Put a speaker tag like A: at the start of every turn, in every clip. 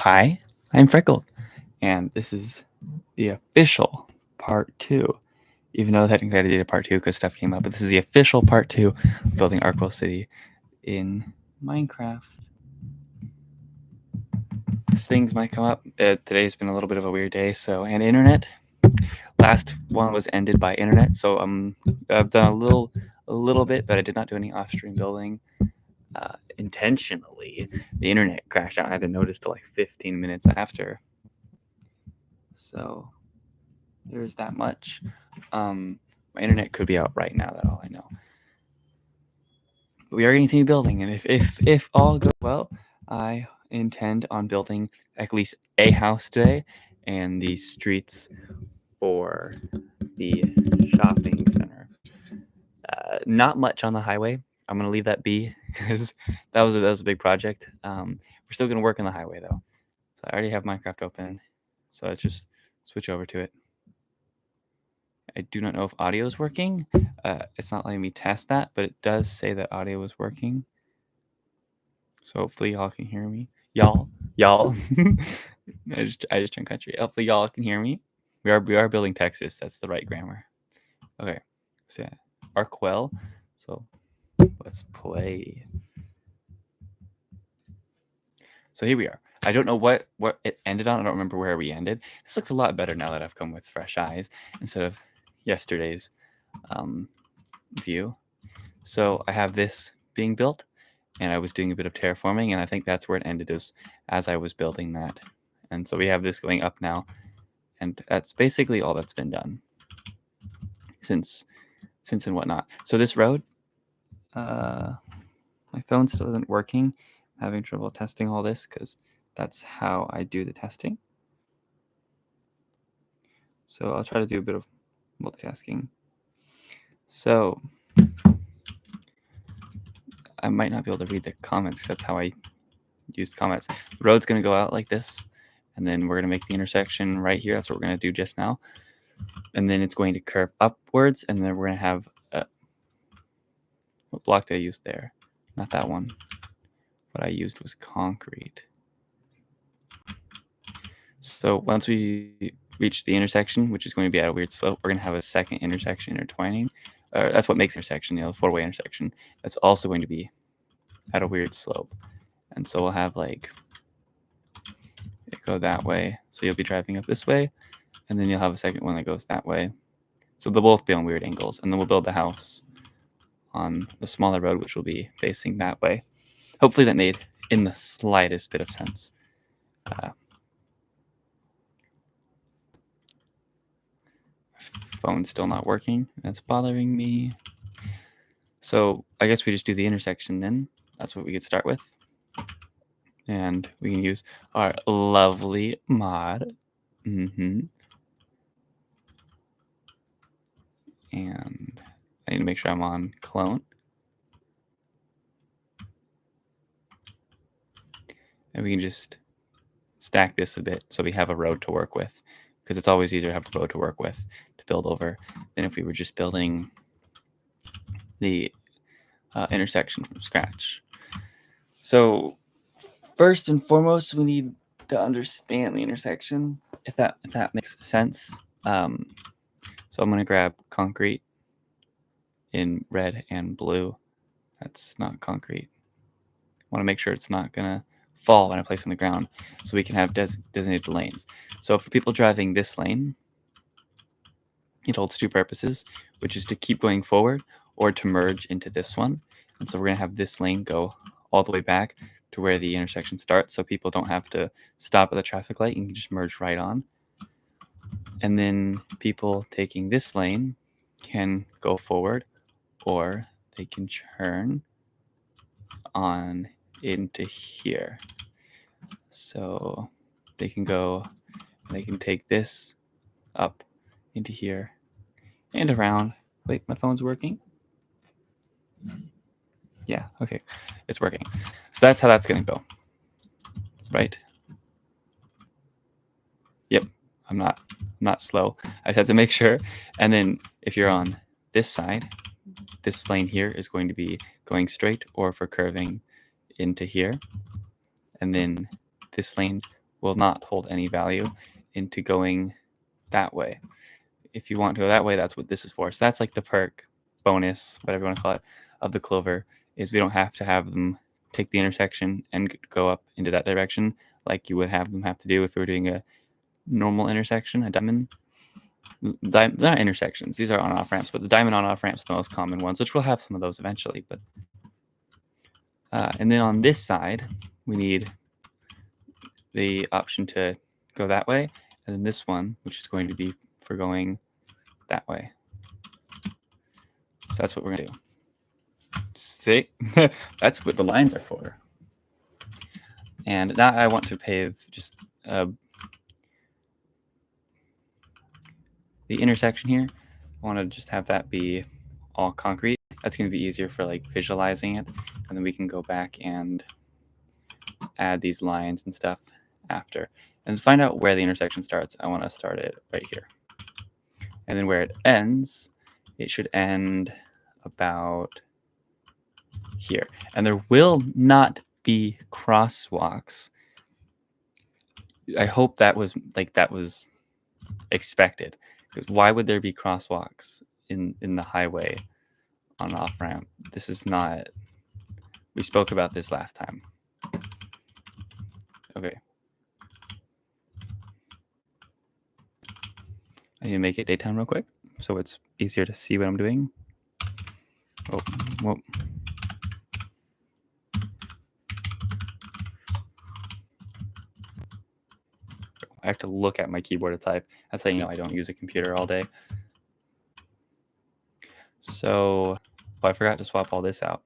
A: Hi, I'm Freckle, and this is the official part two. Even though technically I did a part two because stuff came up, but this is the official part two of building Arkwell City in Minecraft. Things might come up. Today's been a little bit of a weird day, and internet. Last one was ended by internet, so I've done a little bit, but I did not do any off-stream building. Intentionally, the internet crashed out. I had to notice till like 15 minutes after. So there's that much. My internet could be out right now. That's all I know. But we are going to continue building, and if all goes well, I intend on building at least a house today, and the streets for the shopping center. Not much on the highway. I'm going to leave that be because that was a big project. We're still going to work on the highway though. So I already have Minecraft open, so let's just switch over to it. I do not know if audio is working. It's not letting me test that, but it does say that audio is working. So hopefully y'all can hear me. Y'all. I just turned country. Hopefully y'all can hear me. We are building Texas. That's the right grammar. Okay. So yeah, Arkwell. So let's play. So here we are. I don't know what it ended on. I don't remember where we ended. This looks a lot better now that I've come with fresh eyes instead of yesterday's view. So I have this being built, and I was doing a bit of terraforming, and I think that's where it ended, is as I was building that. And so we have this going up now, and that's basically all that's been done since and whatnot. So this road, my phone still isn't working. I'm having trouble testing all this because that's how I do the testing. So I'll try to do a bit of multitasking. So I might not be able to read the comments. That's how I use comments. The road's going to go out like this, and then we're going to make the intersection right here. That's what we're going to do just now. And then it's going to curve upwards, and then we're going to have what block did I use there? Not that one. What I used was concrete. So once we reach the intersection, which is going to be at a weird slope, we're going to have a second intersection intertwining. That's what makes intersection, the four-way intersection. That's also going to be at a weird slope. And so we'll have like it go that way. So you'll be driving up this way, and then you'll have a second one that goes that way. So they'll both be on weird angles, and then we'll build the house on the smaller road, which will be facing that way. Hopefully that made in the slightest bit of sense. Phone's still not working. That's bothering me. So I guess we just do the intersection then. That's what we could start with. And we can use our lovely mod. And I need to make sure I'm on clone. And we can just stack this a bit so we have a road to work with, because it's always easier to have a road to work with to build over than if we were just building the intersection from scratch. So first and foremost, we need to understand the intersection, if that makes sense. So I'm going to grab concrete in red and blue. That's not concrete. I want to make sure it's not going to fall when I place it on the ground, so we can have designated lanes. So for people driving this lane, it holds two purposes, which is to keep going forward or to merge into this one. And so we're going to have this lane go all the way back to where the intersection starts, so people don't have to stop at the traffic light and can just merge right on. And then people taking this lane can go forward, or they can turn on into here. So they can go, they can take this up into here and around. Wait, my phone's working? Yeah, okay, it's working. So that's how that's gonna go, right? Yep, I'm not slow. I just had to make sure. And then if you're on this side, this lane here is going to be going straight or for curving into here. And then this lane will not hold any value into going that way. If you want to go that way, that's what this is for. So that's like the perk, bonus, whatever you want to call it, of the clover, is we don't have to have them take the intersection and go up into that direction like you would have them have to do if we were doing a normal intersection, a diamond. They're not intersections, these are on-off ramps, but the diamond on-off ramps are the most common ones, which we'll have some of those eventually. But and then on this side, we need the option to go that way, and then this one, which is going to be for going that way. So that's what we're gonna do. See, that's what the lines are for. And now I want to pave just the intersection here. I want to just have that be all concrete. That's going to be easier for like visualizing it, and then we can go back and add these lines and stuff after. And to find out where the intersection starts, I want to start it right here. And then where it ends, it should end about here. And there will not be crosswalks. I hope that was expected. Because why would there be crosswalks in the highway on off ramp? This is not. We spoke about this last time. Okay. I need to make it daytime real quick so it's easier to see what I'm doing. Oh, whoa. I have to look at my keyboard to type. That's how you know I don't use a computer all day. So, I forgot to swap all this out.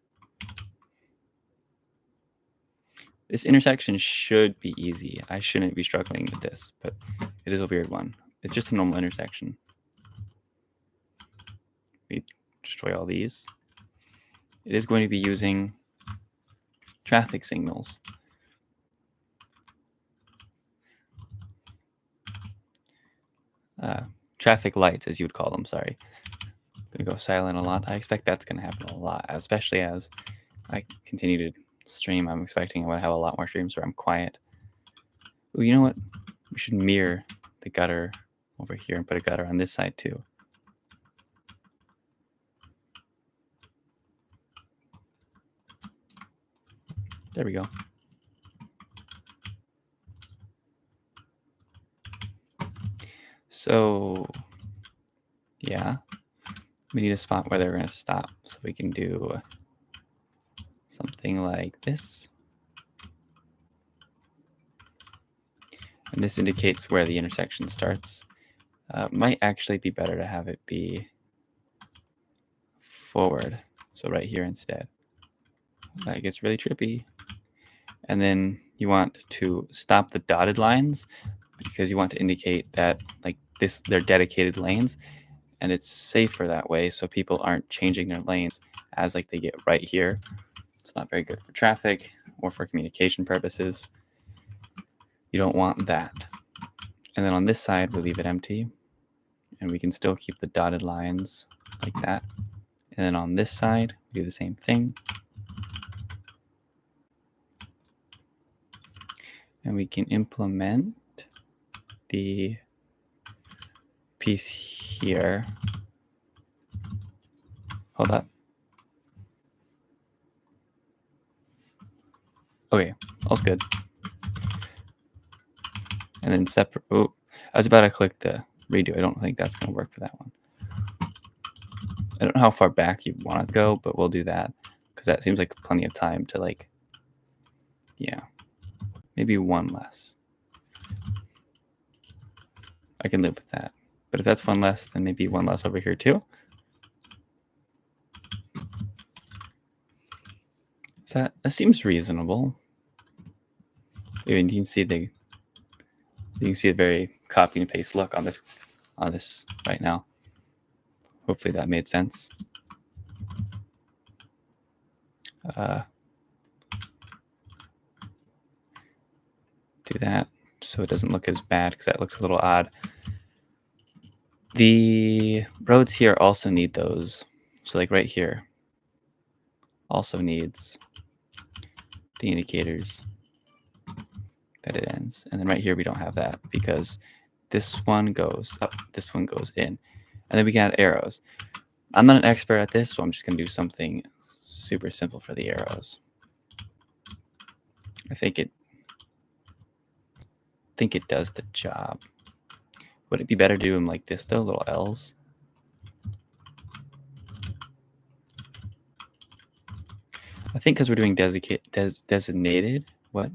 A: This intersection should be easy. I shouldn't be struggling with this, but it is a weird one. It's just a normal intersection. We destroy all these. It is going to be using traffic signals. Traffic lights, as you would call them, sorry. I'm going to go silent a lot. I expect that's going to happen a lot, especially as I continue to stream. I'm expecting I want to have a lot more streams where I'm quiet. Ooh, you know what? We should mirror the gutter over here and put a gutter on this side too. There we go. So, yeah, we need a spot where they're going to stop. So we can do something like this. And this indicates where the intersection starts. Might actually be better to have it be forward. So right here instead. That gets really trippy. And then you want to stop the dotted lines because you want to indicate that like this, they're dedicated lanes, and it's safer that way so people aren't changing their lanes as like they get right here. It's not very good for traffic or for communication purposes. You don't want that. And then on this side, we leave it empty, and we can still keep the dotted lines like that. And then on this side, we do the same thing. And we can implement the piece here. Hold up. Okay, all's good. And then separate. Oh, I was about to click the redo. I don't think that's going to work for that one. I don't know how far back you want to go, but we'll do that because that seems like plenty of time to like, yeah, maybe one less. I can live with that. But if that's one less, then maybe one less over here too. So that seems reasonable. Even you can see the very copy and paste look on this right now. Hopefully that made sense. Do that so it doesn't look as bad because that looked a little odd. The roads here also need those. So like right here also needs the indicators that it ends. And then right here, we don't have that because this one goes up, this one goes in. And then we can add arrows. I'm not an expert at this, so I'm just going to do something super simple for the arrows. I think it does the job. Would it be better to do them like this though, little L's? I think because we're doing designated, what?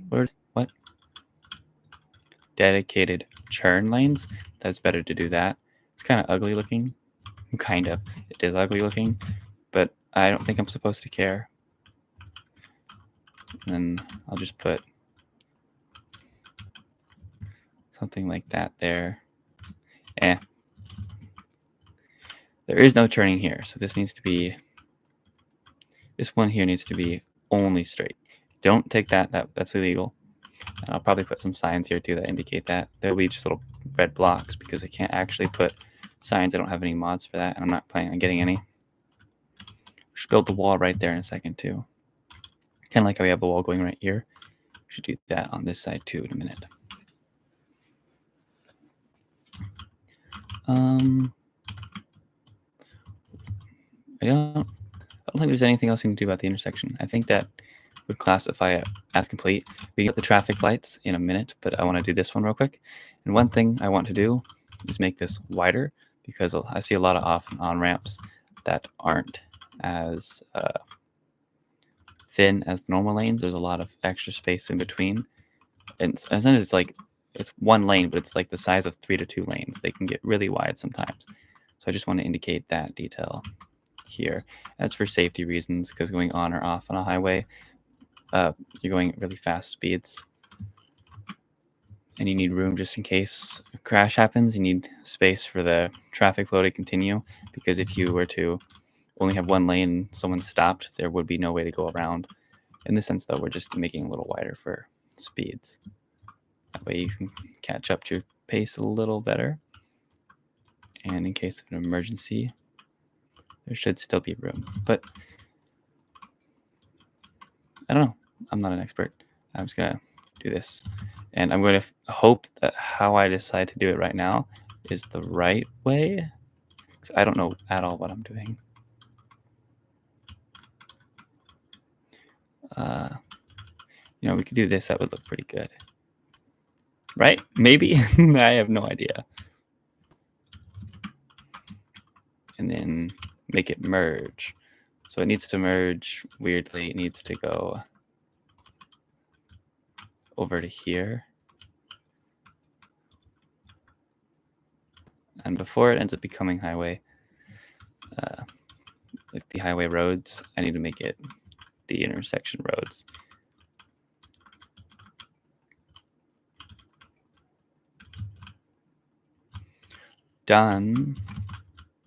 A: Dedicated churn lanes, that's better to do that. It's kind of ugly looking. Kind of. It is ugly looking, but I don't think I'm supposed to care. And then I'll just put something like that there. There is no churning here, so this needs to be, this one here needs to be only straight. Don't take that's illegal. And I'll probably put some signs here too that indicate that. There'll be just little red blocks because I can't actually put signs. I don't have any mods for that, and I'm not planning on getting any. We should build the wall right there in a second too. Kind of like how we have the wall going right here. We should do that on this side too in a minute. I don't think there's anything else we can do about the intersection. I think that would classify it as complete. We get the traffic lights in a minute, but I want to do this one real quick. And one thing I want to do is make this wider because I see a lot of off and on ramps that aren't as thin as normal lanes. There's a lot of extra space in between. And sometimes it's like, it's one lane, but it's like the size of 3 to 2 lanes. They can get really wide sometimes. So I just want to indicate that detail here. That's for safety reasons, because going on or off on a highway, you're going at really fast speeds. And you need room just in case a crash happens. You need space for the traffic flow to continue, because if you were to only have one lane and someone stopped, there would be no way to go around. In this sense, though, we're just making it a little wider for speeds. That way you can catch up to your pace a little better. And in case of an emergency, there should still be room. But I don't know. I'm not an expert. I'm just going to do this. And I'm going to hope that how I decide to do it right now is the right way. Because I don't know at all what I'm doing. We could do this. That would look pretty good. Right? Maybe. I have no idea. And then make it merge. So it needs to merge weirdly. It needs to go over to here. And before it ends up becoming highway, like the highway roads, I need to make it the intersection roads. Done.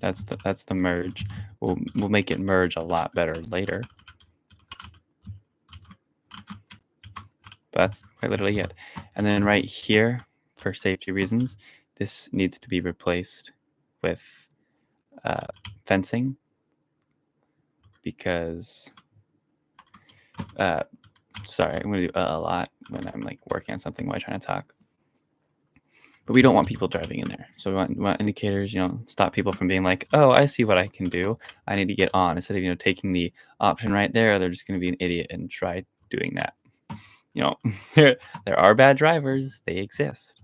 A: That's the merge. We'll make it merge a lot better later. But that's quite literally it. And then right here, for safety reasons, this needs to be replaced with fencing, because sorry, I'm going to do a lot when I'm like working on something while I'm trying to talk. But we don't want people driving in there. So we want indicators, stop people from being like, oh, I see what I can do. I need to get on. Instead of, taking the option right there, they're just going to be an idiot and try doing that. There are bad drivers. They exist.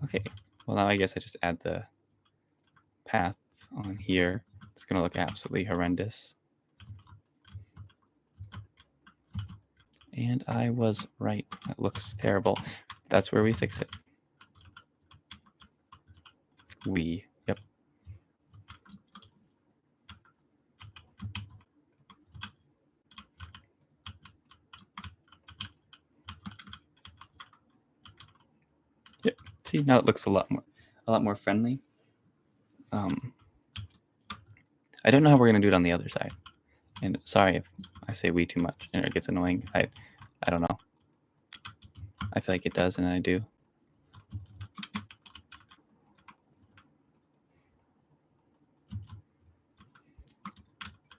A: Okay. Well, now I guess I just add the path on here. It's going to look absolutely horrendous. And I was right. That looks terrible. That's where we fix it. Yep. Yep. See, now it looks a lot more friendly. I don't know how we're gonna do it on the other side. And sorry if I say we too much and it gets annoying. I don't know. I feel like it does, and I do.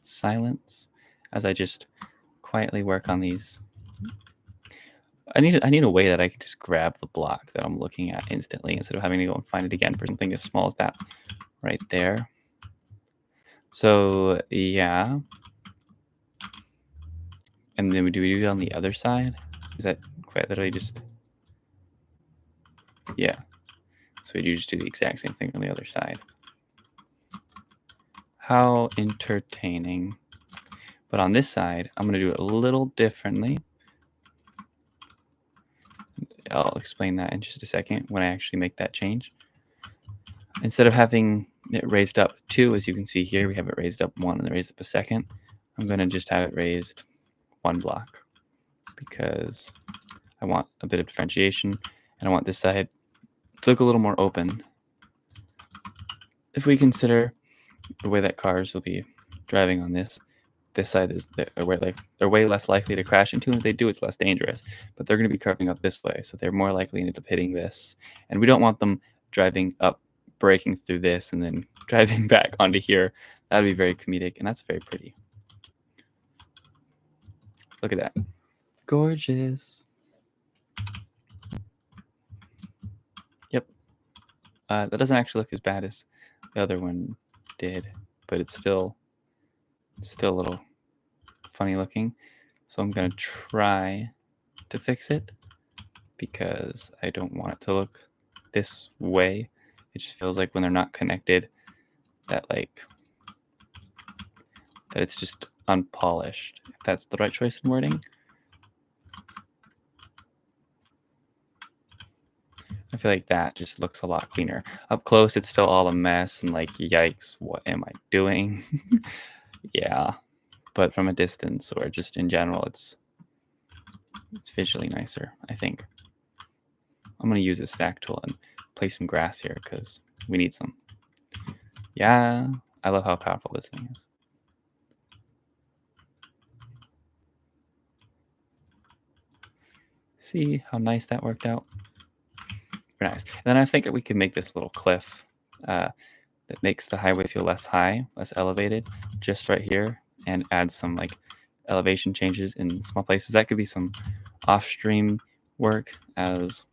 A: Silence. as I just quietly work on these. I need a way that I can just grab the block that I'm looking at instantly instead of having to go and find it again for something as small as that right there. So yeah. And then do we do it on the other side? Is that quite literally just... Yeah. So we do just do the exact same thing on the other side. How entertaining. But on this side, I'm going to do it a little differently. I'll explain that in just a second when I actually make that change. Instead of having it raised up 2, as you can see here, we have it raised up 1 and then raised up a second. I'm going to just have it raised 1 block because I want a bit of differentiation and I want this side to look a little more open. If we consider the way that cars will be driving on this side is they're way less likely to crash into, and if they do, it's less dangerous. But they're going to be curving up this way, so they're more likely to end up hitting this. And we don't want them driving up, breaking through this, and then driving back onto here. That would be very comedic, and that's very pretty. Look at that. Gorgeous. Yep. That doesn't actually look as bad as the other one did, but it's still a little funny looking. So I'm going to try to fix it because I don't want it to look this way. It just feels like when they're not connected that it's just unpolished, if that's the right choice in wording. I feel like that just looks a lot cleaner. Up close, it's still all a mess and like, yikes, what am I doing? Yeah, but from a distance or just in general, it's visually nicer, I think. I'm going to use this stack tool and place some grass here because we need some. Yeah, I love how powerful this thing is. See how nice that worked out? Very nice. And then I think we can make this little cliff that makes the highway feel less high, less elevated, just right here, and add some like elevation changes in small places. That could be some off-stream work as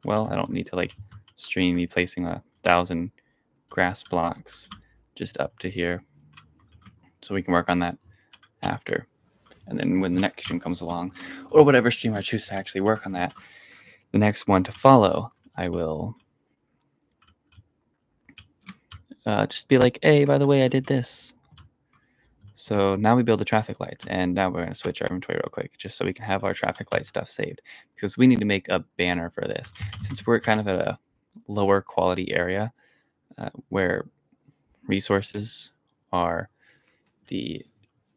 A: well. I don't need to like stream me placing 1,000 grass blocks just up to here. So we can work on that after. And then when the next stream comes along, or whatever stream I choose to actually work on that, the next one to follow, I will just be like, hey, by the way, I did this. So now we build the traffic lights, and now we're going to switch our inventory real quick just so we can have our traffic light stuff saved, because we need to make a banner for this. Since we're kind of at a lower quality area where resources are the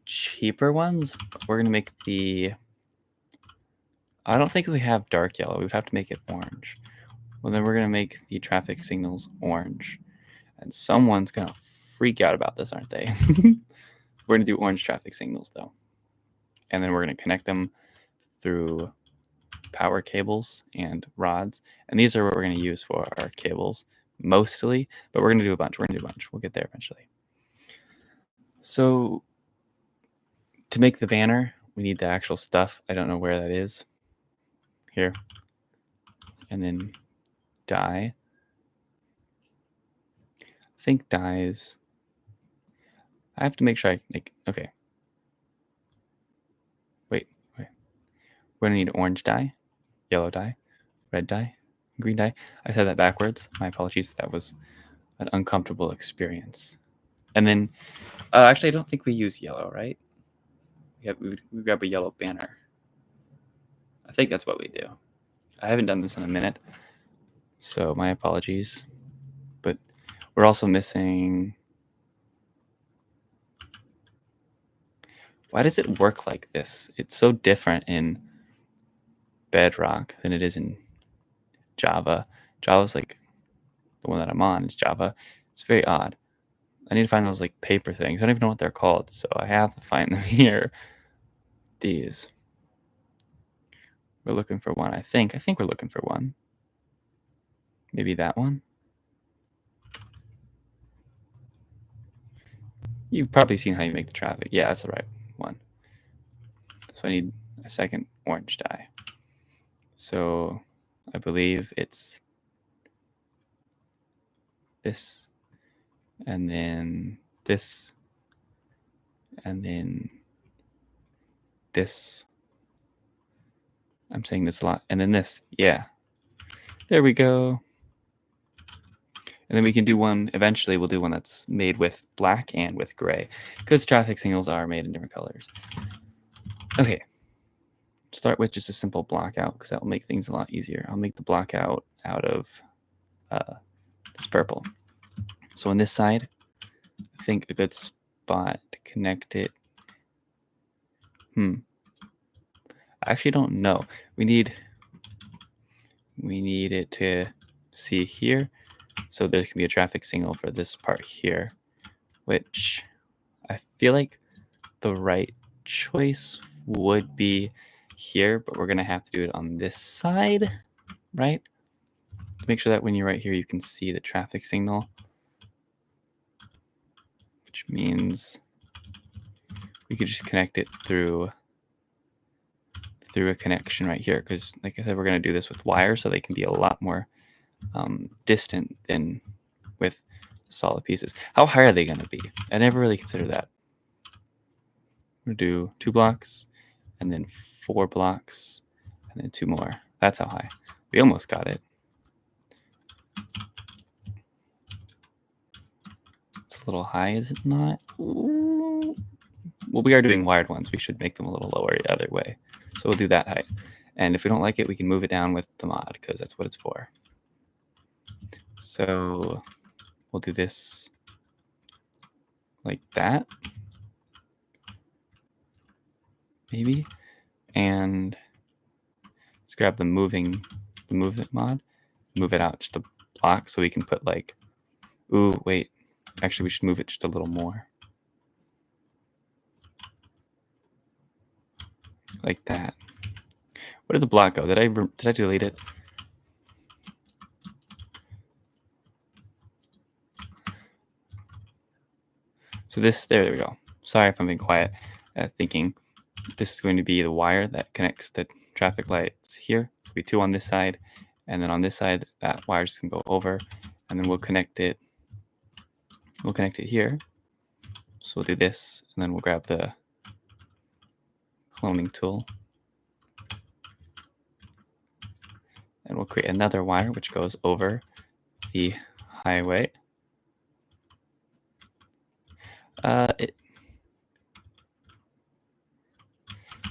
A: cheaper ones, we're going to make I don't think we have dark yellow. We would have to make it orange. Well, then we're going to make the traffic signals orange. And someone's going to freak out about this, aren't they? We're going to do orange traffic signals, though. And then we're going to connect them through power cables and rods. And these are what we're going to use for our cables mostly, but we're going to do a bunch. We'll get there eventually. So to make the banner, we need the actual stuff. I don't know where that is. Here. And then dye. I think dyes. I have to make sure okay. Wait. We're gonna need orange dye, yellow dye, red dye, green dye. I said that backwards. My apologies if that was an uncomfortable experience. And then, actually, I don't think we use yellow, right? We grab a yellow banner. I think that's what we do. I haven't done this in a minute, so my apologies. But we're also missing... Why does it work like this? It's so different in Bedrock than it is in Java. Java's like the one that I'm on is Java. It's very odd. I need to find those like paper things. I don't even know what they're called, so I have to find them here. These. We're looking for one, I think. I think we're looking for one. Maybe that one. You've probably seen how you make the traffic. Yeah, that's the right one. So I need a second orange dye. So I believe it's this, and then this, and then this. I'm saying this a lot. And then this. Yeah. There we go. And then we can do one, eventually we'll do one that's made with black and with gray, because traffic signals are made in different colors. Okay. Start with just a simple block out, because that will make things a lot easier. I'll make the block out of this purple. So on this side, I think a good spot to connect it. I actually don't know. We need it to see here. So there can be a traffic signal for this part here, which I feel like the right choice would be here, but we're going to have to do it on this side, right? To make sure that when you're right here, you can see the traffic signal, which means we could just connect it through a connection right here, because like I said, we're going to do this with wire, so they can be a lot more distant than with solid pieces. How high are they going to be? I never really considered that. I'm going to do 2 blocks, and then 4 blocks, and then 2 more. That's how high. We almost got it. It's a little high, is it not? Ooh. Well, we are doing wired ones. We should make them a little lower the other way. So we'll do that height. And if we don't like it, we can move it down with the mod, because that's what it's for. So we'll do this like that, maybe. And let's grab the movement mod, move it out just a block so we can put like, ooh, wait. Actually, we should move it just a little more. Like that. Where did the block go? Did I delete it? So this, there we go. Sorry if I'm being quiet, thinking this is going to be the wire that connects the traffic lights here. So we 2 on this side, and then on this side, that wire's can go over, and then we'll connect it. We'll connect it here. So we'll do this, and then we'll grab the cloning tool, and we'll create another wire which goes over the highway.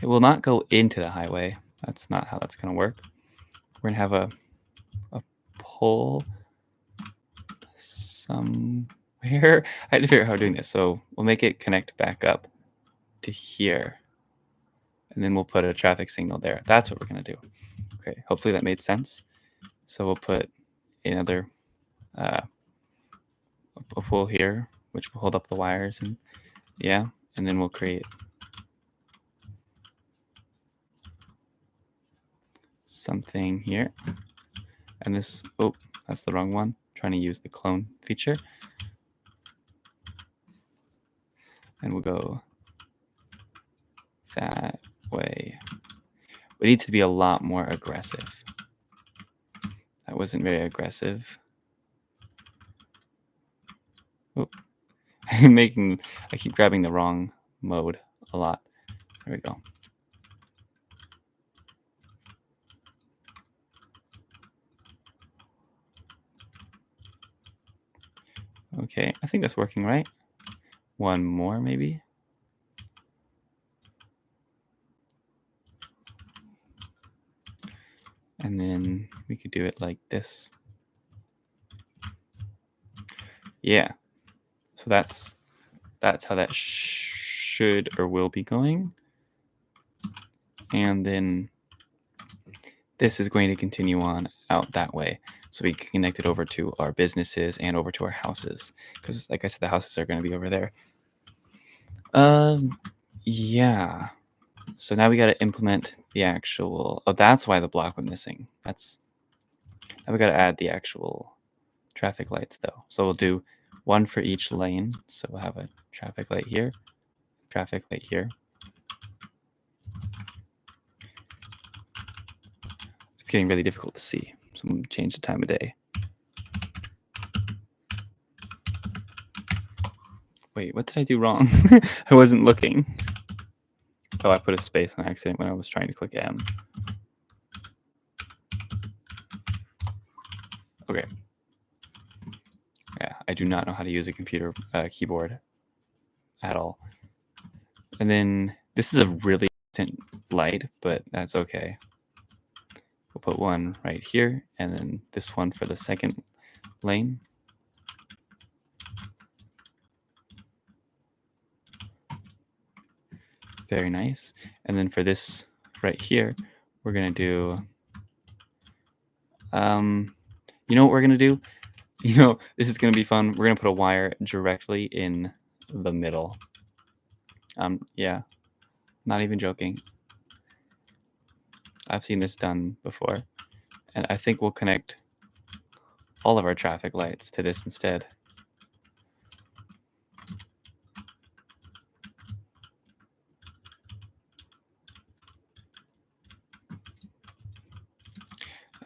A: It will not go into the highway. That's not how that's going to work. We're going to have a pole somewhere. I had to figure out how we're doing this. So we'll make it connect back up to here. And then we'll put a traffic signal there. That's what we're going to do. Okay, hopefully that made sense. So we'll put another a pole here, which will hold up the wires. And yeah, and then we'll create something here. And this, oh, that's the wrong one. I'm trying to use the clone feature. And we'll go that way. It needs to be a lot more aggressive. That wasn't very aggressive. Oh. I keep grabbing the wrong mode a lot. There we go. Okay, I think that's working right. One more, maybe. And then we could do it like this. Yeah. So that's how that should or will be going. And then this is going to continue on out that way. So we can connect it over to our businesses and over to our houses. Because like I said, the houses are going to be over there. Yeah. So now we got to implement the actual, oh, that's why the block was missing. Now we got to add the actual traffic lights though. So we'll do one for each lane. So we'll have a traffic light here, traffic light here. getting really difficult to see. So I'm going to change the time of day. Wait, what did I do wrong? I wasn't looking. Oh, I put a space on accident when I was trying to click M. Okay. Yeah, I do not know how to use a computer keyboard at all. And then this is a really distant light, but that's okay. We'll put one right here, and then this one for the second lane. Very nice. And then for this right here, we're going to do, you know what we're going to do? You know, this is going to be fun. We're going to put a wire directly in the middle. Yeah, not even joking. I've seen this done before. And I think we'll connect all of our traffic lights to this instead.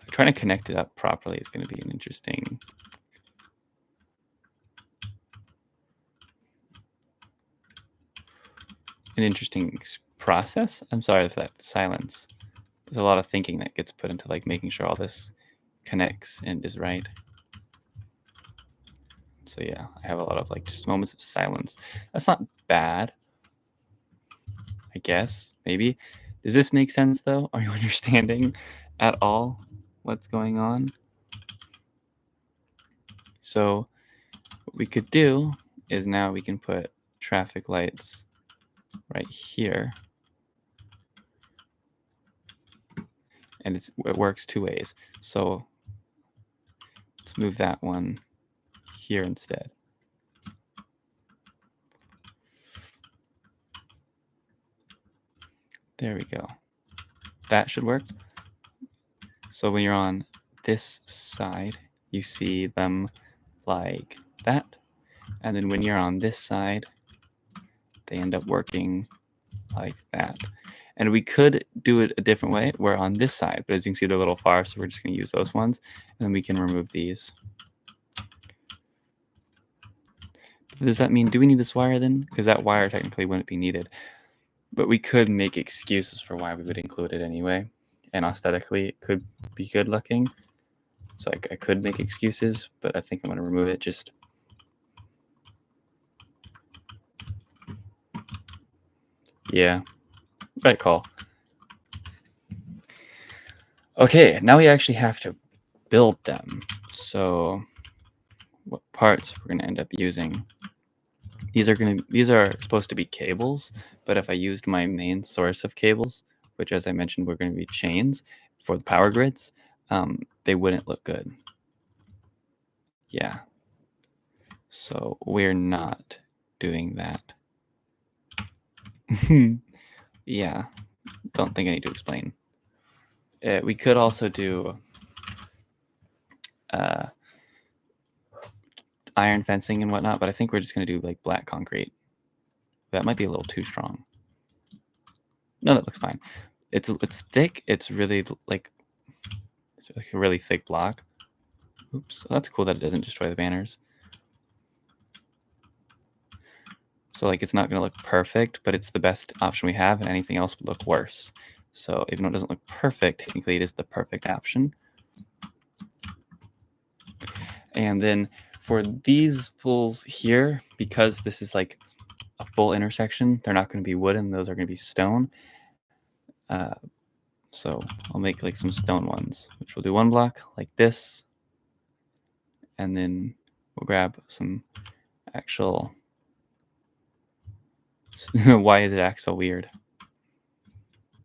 A: Trying to connect it up properly is going to be an interesting process. I'm sorry for that silence. There's a lot of thinking that gets put into like making sure all this connects and is right. So yeah, I have a lot of like just moments of silence. That's not bad, I guess. Maybe. Does this make sense though? Are you understanding at all what's going on? So what we could do is now we can put traffic lights right here. And it works two ways. So let's move that one here instead. There we go. That should work. So when you're on this side, you see them like that. And then when you're on this side, they end up working like that. And we could do it a different way. We're on this side, but as you can see, they're a little far, so we're just going to use those ones. And then we can remove these. Does that mean, do we need this wire then? Because that wire technically wouldn't be needed. But we could make excuses for why we would include it anyway. And aesthetically, it could be good looking. So I could make excuses, but I think I'm going to remove it just. Yeah, right call. Okay, now we actually have to build them. So what parts we're going to end up using? These are supposed to be cables, but if I used my main source of cables, which as I mentioned were going to be chains for the power grids, they wouldn't look good. Yeah. So we're not doing that. Yeah, don't think I need to explain. We could also do iron fencing and whatnot, but I think we're just going to do like black concrete. That might be a little too strong. No, that looks fine. It's thick. It's really like a really thick block. Oops, so that's cool that it doesn't destroy the banners. So like it's not going to look perfect, but it's the best option we have, and anything else would look worse. So even though it doesn't look perfect, technically it is the perfect option. And then for these poles here, because this is like a full intersection, they're not going to be wooden. Those are going to be stone. So I'll make like some stone ones, which we'll do one block like this. And then we'll grab some actual. Why is it act so weird?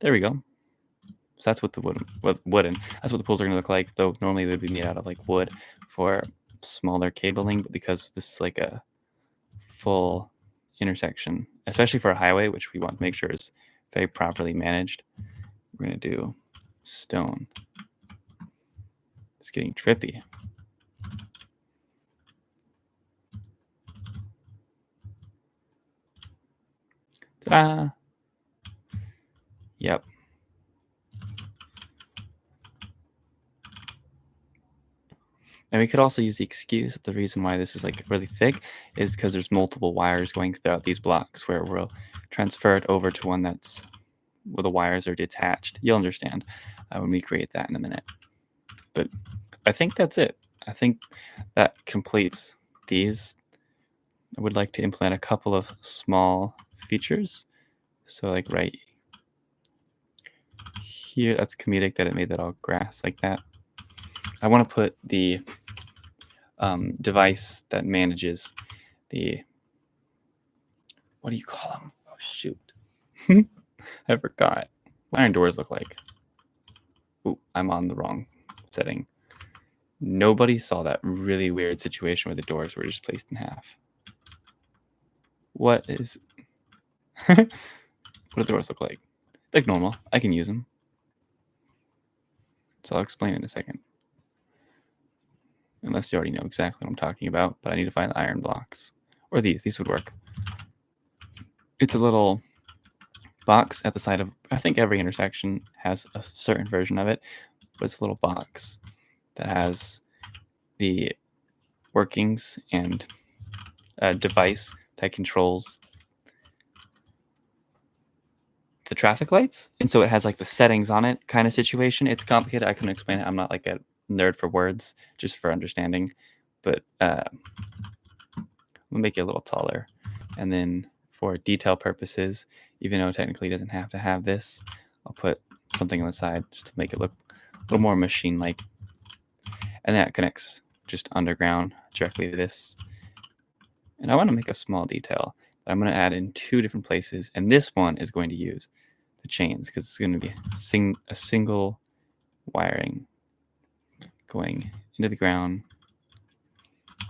A: There we go. So that's what the wooden. That's what the poles are going to look like. Though normally they would be made out of like wood for smaller cabling, but because this is like a full intersection, especially for a highway, which we want to make sure is very properly managed, we're going to do stone. It's getting trippy. Ta-da! Yep. And we could also use the excuse that the reason why this is like really thick is because there's multiple wires going throughout these blocks where we'll transfer it over to one that's where the wires are detached. You'll understand when we create that in a minute. But I think that's it. I think that completes these. I would like to implement a couple of small features. So like right here, that's comedic that it made that all grass like that. I want to put the device that manages the, what do you call them? Oh, shoot. I forgot. What iron doors look like. Ooh, I'm on the wrong setting. Nobody saw that really weird situation where the doors were just placed in half. What is... what do the doors look like? Like normal. I can use them. So I'll explain in a second. Unless you already know exactly what I'm talking about, but I need to find the iron blocks. Or these. These would work. It's a little box at the side of... I think every intersection has a certain version of it, but it's a little box that has the workings and a device that controls the traffic lights. And so it has like the settings on it kind of situation. It's complicated. I couldn't explain it. I'm not like a nerd for words, just for understanding. But we'll make it a little taller. And then for detail purposes, even though it technically doesn't have to have this, I'll put something on the side just to make it look a little more machine-like. And that connects just underground directly to this. And I want to make a small detail that I'm going to add in 2 different places. And this one is going to use the chains because it's going to be a single wiring going into the ground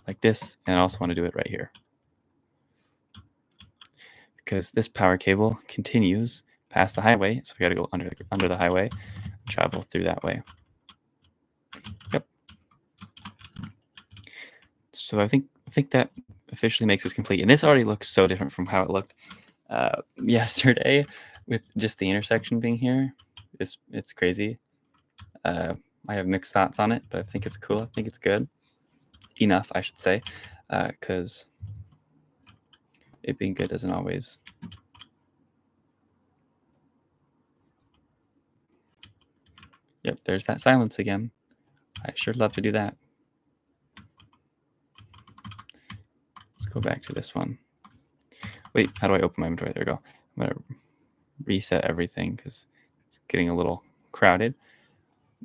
A: like this. And I also want to do it right here because this power cable continues past the highway. So we got to go under the highway, travel through that way. Yep. So I think that officially makes this complete. And this already looks so different from how it looked yesterday with just the intersection being here. It's crazy. I have mixed thoughts on it, but I think it's cool. I think it's good enough, I should say, because it being good doesn't always. Yep, there's that silence again. I sure love to do that. Let's go back to this one. Wait, how do I open my inventory? There we go. I'm going to reset everything because it's getting a little crowded.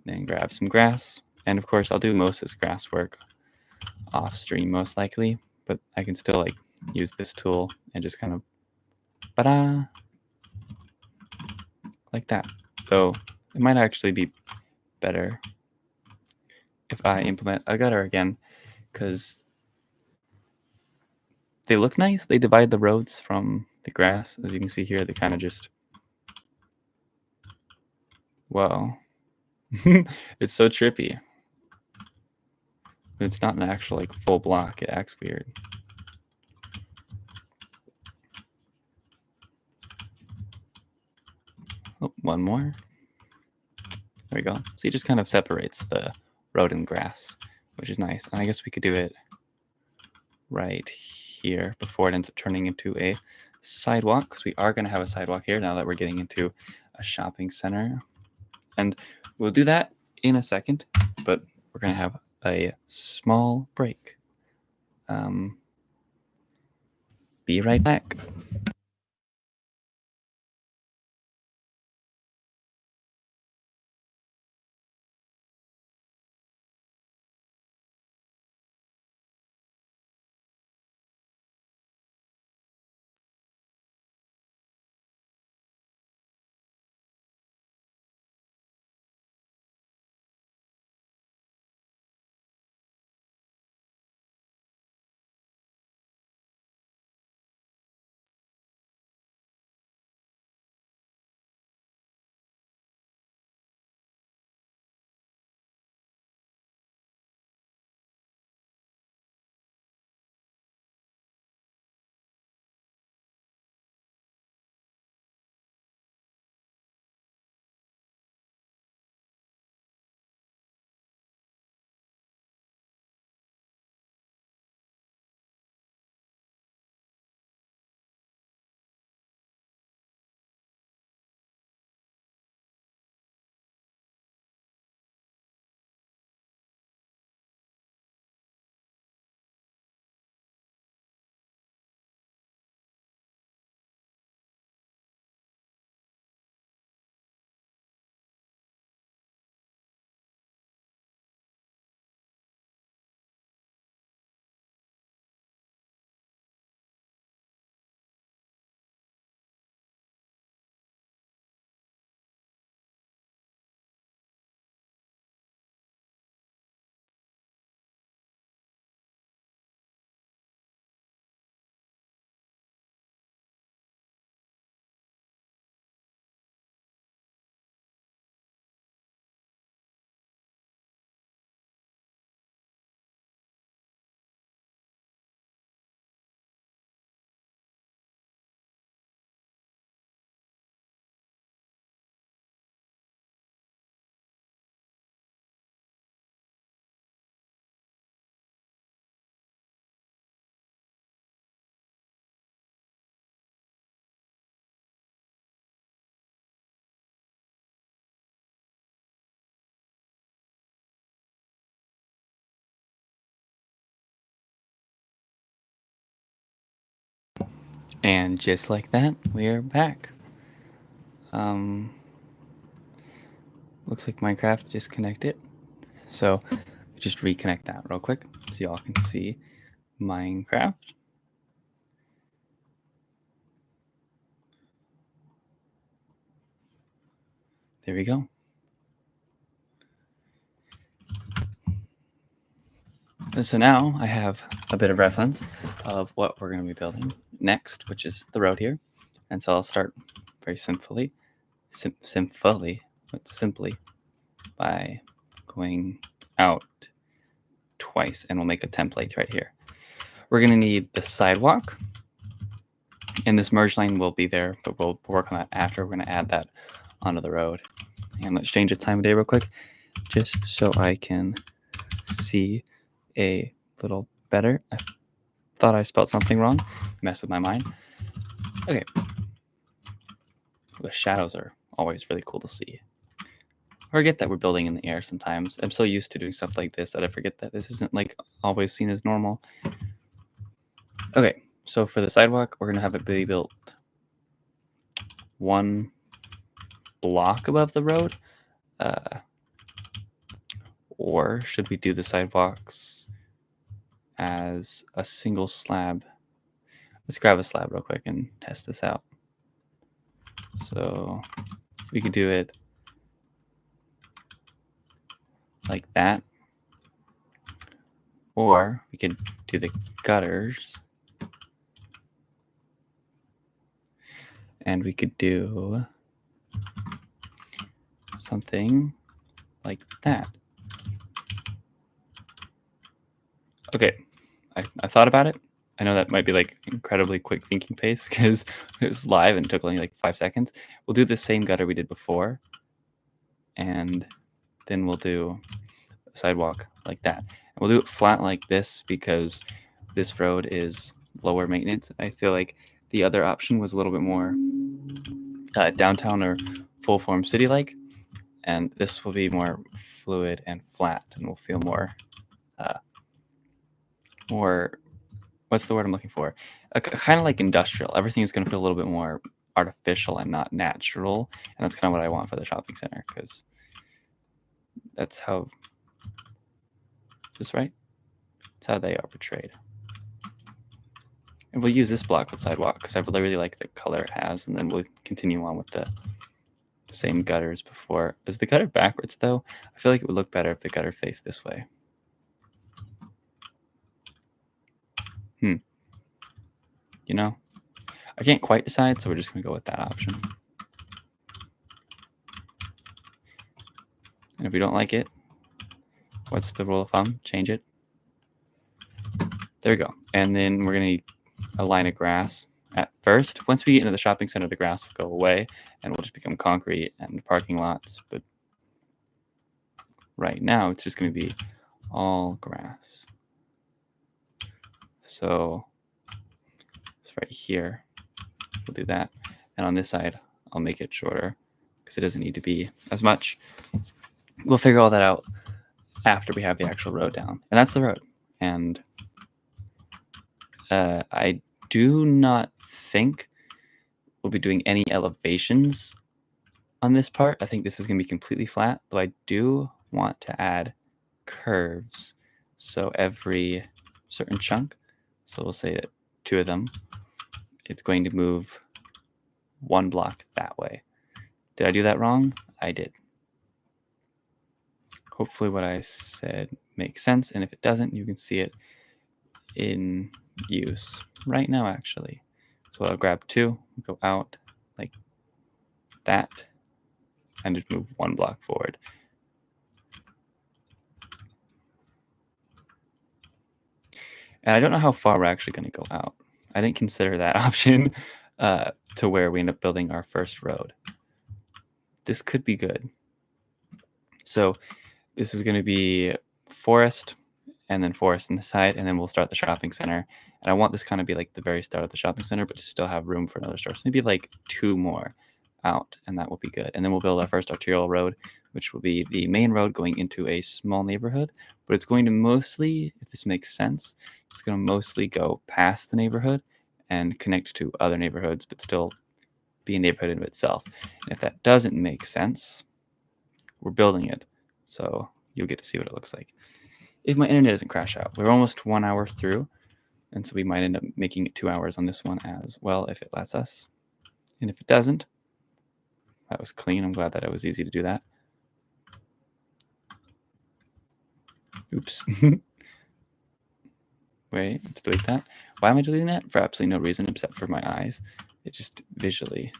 A: Then grab some grass. And of course, I'll do most of this grass work off stream most likely, but I can still like use this tool and just kind of ba-da, like that. So it might actually be better if I implement a gutter again because they look nice. They divide the roads from the grass. As you can see here, they kind of just, well, it's so trippy. It's not an actual like full block. It acts weird. Oh, one more. There we go. So it just kind of separates the road and grass, which is nice. And I guess we could do it right here before it ends up turning into a sidewalk, because we are going to have a sidewalk here now that we're getting into a shopping center. And we'll do that in a second, but we're going to have a small break. Be right back. And just like that, we're back. Looks like Minecraft disconnected. So just reconnect that real quick so y'all can see Minecraft. There we go. So now I have a bit of reference of what we're going to be building next, which is the road here. And so I'll start very simply by going out twice, and we'll make a template right here. We're going to need the sidewalk, and this merge line will be there, but we'll work on that after. We're going to add that onto the road. And let's change the time of day real quick, just so I can see a little better. I thought I spelled something wrong. Mess with my mind. Okay. The shadows are always really cool to see. I forget that we're building in the air sometimes. I'm so used to doing stuff like this that I forget that this isn't like always seen as normal. Okay, so for the sidewalk, we're gonna have it be built one block above the road. Or should we do the sidewalks as a single slab? Let's grab a slab real quick and test this out. So we could do it like that. Or we could do the gutters. And we could do something like that. Okay, I thought about it. I know that might be like incredibly quick thinking pace because it's live and it took only like 5 seconds. We'll do the same gutter we did before. And then we'll do a sidewalk like that. And we'll do it flat like this because this road is lower maintenance. I feel like the other option was a little bit more downtown or full form city like. And this will be more fluid and flat and will feel more what's the word I'm looking for? Kind of like industrial. Everything is going to feel a little bit more artificial and not natural. And that's kind of what I want for the shopping center because that's how, is this right? That's how they are portrayed. And we'll use this block with sidewalk because I really like the color it has. And then we'll continue on with the same gutters before. Is the gutter backwards though? I feel like it would look better if the gutter faced this way. You know, I can't quite decide, so we're just going to go with that option. And if we don't like it, what's the rule of thumb? Change it. There we go. And then we're going to need a line of grass at first. Once we get into the shopping center, the grass will go away and we'll just become concrete and parking lots. But right now, it's just going to be all grass. So right here, we'll do that. And on this side, I'll make it shorter because it doesn't need to be as much. We'll figure all that out after we have the actual road down. And that's the road. And I do not think we'll be doing any elevations on this part. I think this is going to be completely flat, though I do want to add curves. So every certain chunk, so we'll say that 2 of them, it's going to move 1 block that way. Did I do that wrong? I did. Hopefully what I said makes sense. And if it doesn't, you can see it in use right now, actually. So I'll grab 2, go out like that, and just move 1 block forward. And I don't know how far we're actually going to go out. I didn't consider that option to where we end up building our first road. This could be good. So this is going to be forest and then forest on the side, and then we'll start the shopping center. And I want this kind of be like the very start of the shopping center, but to still have room for another store. So maybe like 2 more out, and that will be good. And then we'll build our first arterial road, which will be the main road going into a small neighborhood. But it's going to mostly, if this makes sense, it's going to mostly go past the neighborhood and connect to other neighborhoods, but still be a neighborhood in itself. And if that doesn't make sense, we're building it. So you'll get to see what it looks like. If my internet doesn't crash out, we're almost 1 hour through. And so we might end up making it 2 hours on this one as well if it lets us. And if it doesn't, that was clean. I'm glad that it was easy to do that. Oops. Wait, let's delete that. Why am I deleting that? For absolutely no reason except for my eyes. It just visually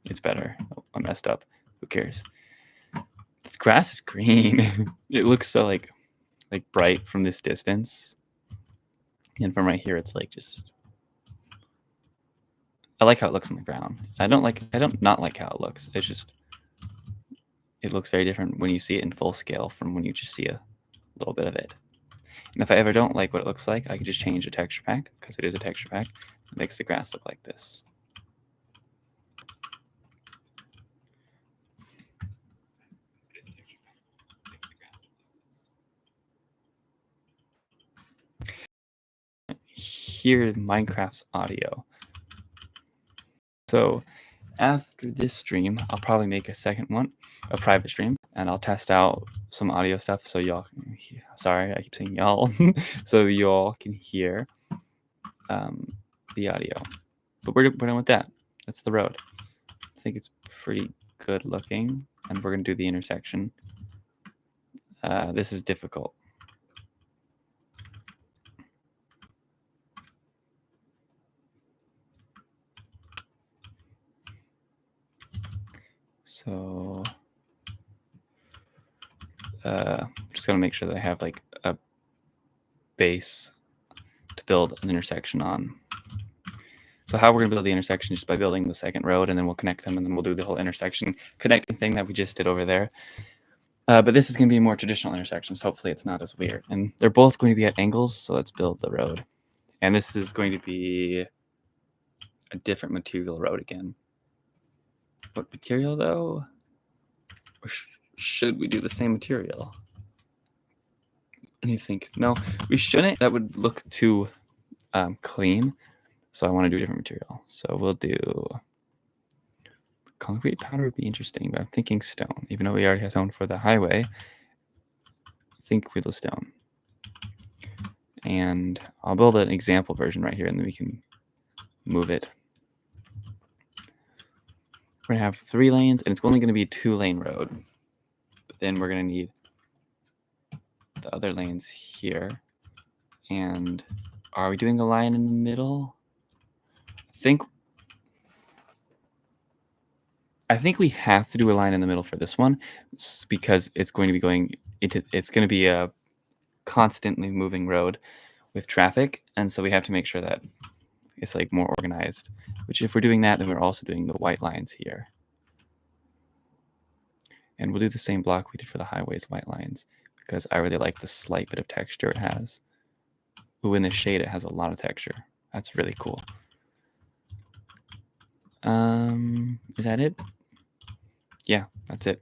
A: is better. Oh, I messed up. Who cares? This grass is green. It looks so like bright from this distance. And from right here, it's like just. I like how it looks on the ground. I don't not like how it looks. It's just. It looks very different when you see it in full scale from when you just see a little bit of it. And if I ever don't like what it looks like, I can just change the texture pack because it is a texture pack. It makes the grass look like this. Hear Minecraft's audio. So after this stream, I'll probably make a second one, a private stream, and I'll test out some audio stuff so y'all can hear. Sorry, I keep saying y'all. So y'all can hear the audio. But we're done with that. That's the road. I think it's pretty good looking, and we're going to do the intersection. This is difficult. So just going to make sure that I have like a base to build an intersection on. So how we're going to build the intersection is just by building the second road, and then we'll connect them, and then we'll do the whole intersection connecting thing that we just did over there. But this is going to be a more traditional intersection, so hopefully it's not as weird. And they're both going to be at angles, so let's build the road. And this is going to be a different material road again. What material, though? Or should we do the same material? What do you think? No, we shouldn't. That would look too clean. So I want to do a different material. So we'll do concrete powder would be interesting, but I'm thinking stone. Even though we already have stone for the highway, I think we'll do stone. And I'll build an example version right here, and then we can move it. We're going to have 3 lanes, and it's only going to be a 2-lane road. But then we're going to need the other lanes here. And are we doing a line in the middle? I think we have to do a line in the middle for this one because it's going to be going into, it's going to be a constantly moving road with traffic. And so we have to make sure that it's like more organized, which if we're doing that, then we're also doing the white lines here. And we'll do the same block we did for the highways white lines because I really like the slight bit of texture it has. Ooh, in the shade, it has a lot of texture. That's really cool. Is that it? Yeah, that's it.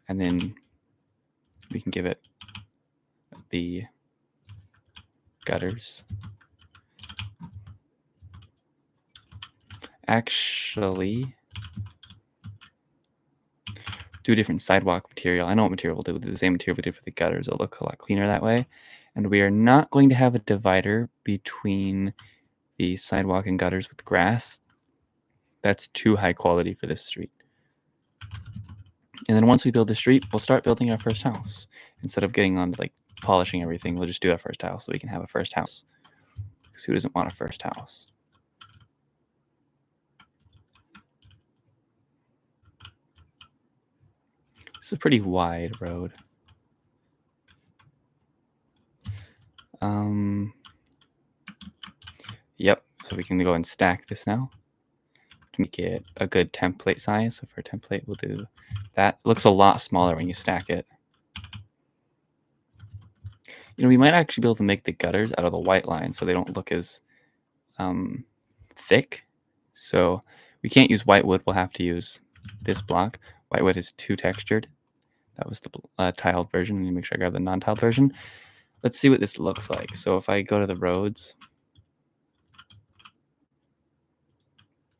A: And then we can give it the gutters. Actually, do a different sidewalk material. I know what material we'll do. We'll do the same material we did for the gutters. It'll look a lot cleaner that way. And we are not going to have a divider between the sidewalk and gutters with grass. That's too high quality for this street. And then once we build the street, we'll start building our first house. Instead of getting on to like polishing everything, we'll just do our first house so we can have a first house. Because who doesn't want a first house? It's a pretty wide road. Yep, so we can go and stack this now to make it a good template size. So for a template, we'll do that. It looks a lot smaller when you stack it. You know, we might actually be able to make the gutters out of the white lines so they don't look as thick. So we can't use white wood. We'll have to use this block. White wood is too textured. That was the tiled version. Let me make sure I grab the non-tiled version. Let's see what this looks like. So if I go to the roads,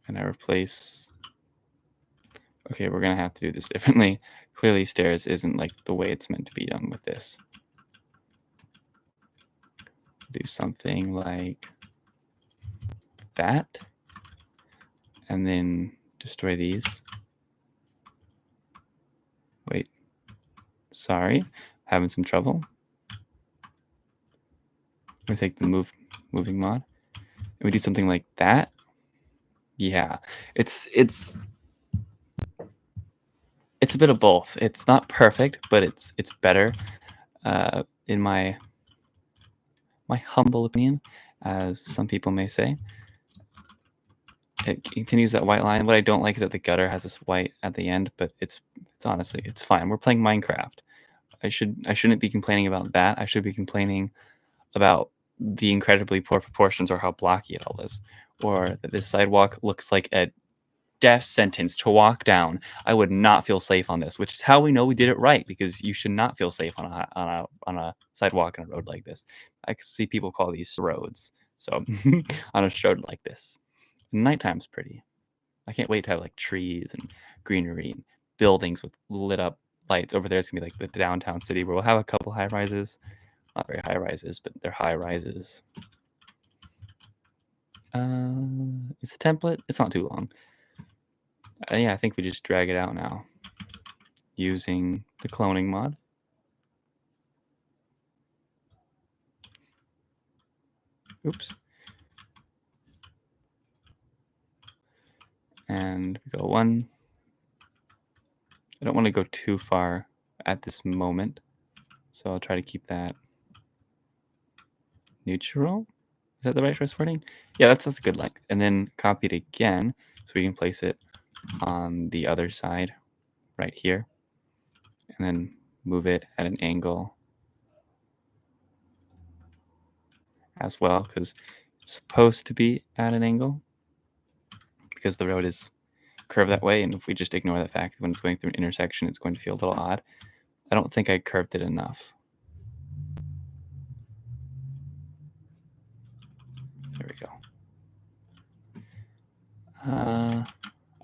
A: and I replace. Okay, we're gonna have to do this differently. Clearly, stairs isn't like the way it's meant to be done with this. Do something like that, and then destroy these. Wait, sorry, having some trouble. I'm gonna take the moving mod, and we do something like that. Yeah, it's a bit of both. It's not perfect, but it's better, in my humble opinion, as some people may say. It continues that white line. What I don't like is that the gutter has this white at the end, but it's honestly, it's fine. We're playing Minecraft. I shouldn't be complaining about that. I should be complaining about the incredibly poor proportions or how blocky it all is, or that this sidewalk looks like a death sentence to walk down. I would not feel safe on this, which is how we know we did it right, because you should not feel safe on a sidewalk and a road like this. I see people call these roads. So on a road like this, nighttime's pretty. I can't wait to have like trees and greenery and buildings with lit up lights. Over there, it's gonna be like the downtown city where we'll have a couple high rises. Not very high rises, but they're high rises. It's a template. It's not too long. Yeah, I think we just drag it out now using the cloning mod. Oops. And we go 1. I don't want to go too far at this moment, so I'll try to keep that neutral. Is that the right choice wording? Yeah, that's a good length. And then copy it again so we can place it on the other side right here. And then move it at an angle as well, because it's supposed to be at an angle because the road is curved that way. And if we just ignore the fact that when it's going through an intersection, it's going to feel a little odd. I don't think I curved it enough. There we go.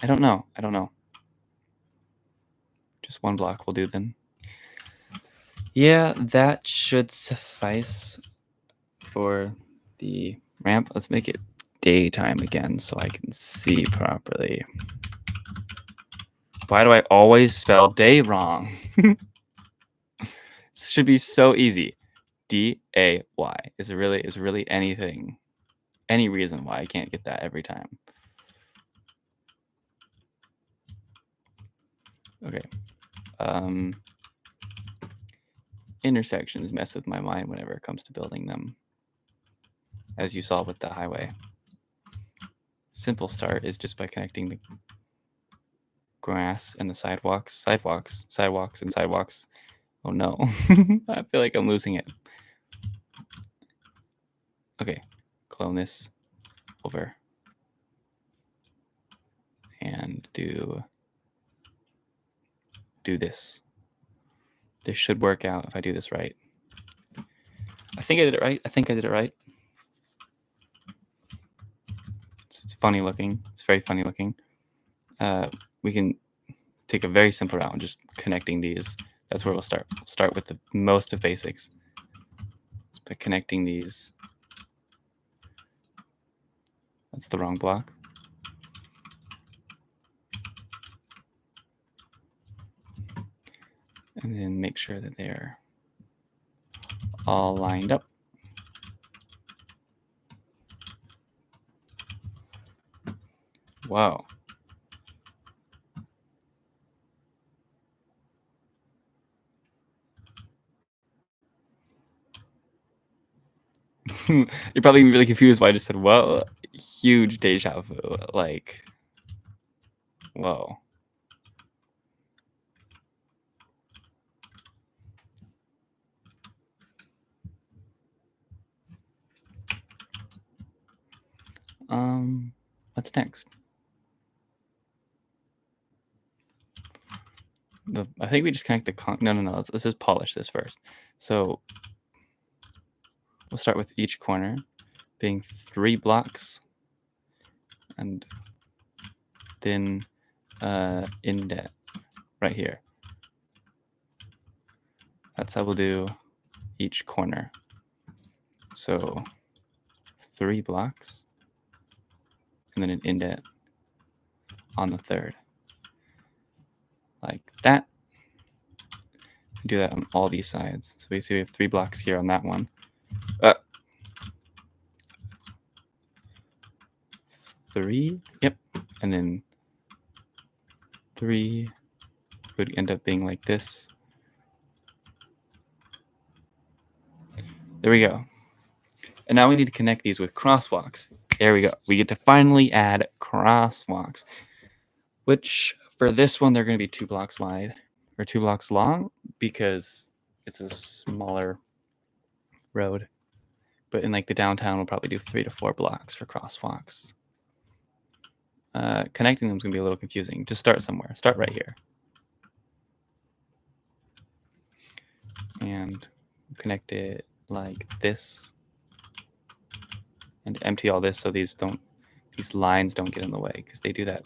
A: I don't know. Just 1 block will do then. Yeah, that should suffice for the ramp. Let's make it daytime again so I can see properly. Why do I always spell day wrong? This should be so easy. D-A-Y. Is there really anything, any reason why I can't get that every time? Okay. Intersections mess with my mind whenever it comes to building them, as you saw with the highway. Simple start is just by connecting the grass and the sidewalks. Oh no. I feel like I'm losing it. Okay, clone this over and do this. This should work out if I do this right. I think I did it right. It's funny looking. It's very funny looking. We can take a very simple route, just connecting these. That's where we'll start. We'll start with the most of basics. Just by connecting these. That's the wrong block. And then make sure that they're all lined up. Wow. You're probably really confused why I just said, well, huge deja vu. Like, whoa. What's next? I think we just connect the no. Let's just polish this first. So we'll start with each corner being 3 blocks, and then indent right here. That's how we'll do each corner. So 3 blocks, and then an indent on the third, like that. Do that on all these sides. So we see we have 3 blocks here on that one. 3, yep, and then 3 would end up being like this. There we go. And now we need to connect these with crosswalks. There we go. We get to finally add crosswalks, which for this one, they're going to be 2 blocks wide or 2 blocks long because it's a smaller road. But in like the downtown, we'll probably do 3 to 4 blocks for crosswalks. Connecting them is going to be a little confusing. Just start somewhere. Start right here. And connect it like this. And empty all this so these lines don't get in the way, because they do that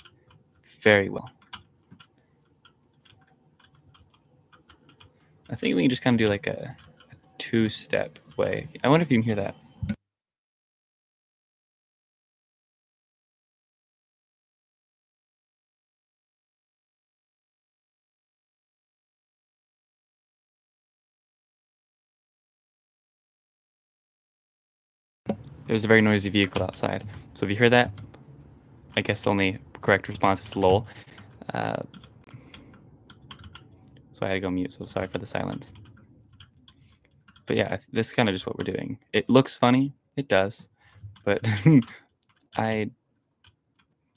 A: very well. I think we can just kind of do like a 2-step way. I wonder if you can hear that. There's a very noisy vehicle outside. So if you hear that, I guess the only correct response is lol. So I had to go mute, so sorry for the silence. But yeah, this is kind of just what we're doing. It looks funny. It does. But I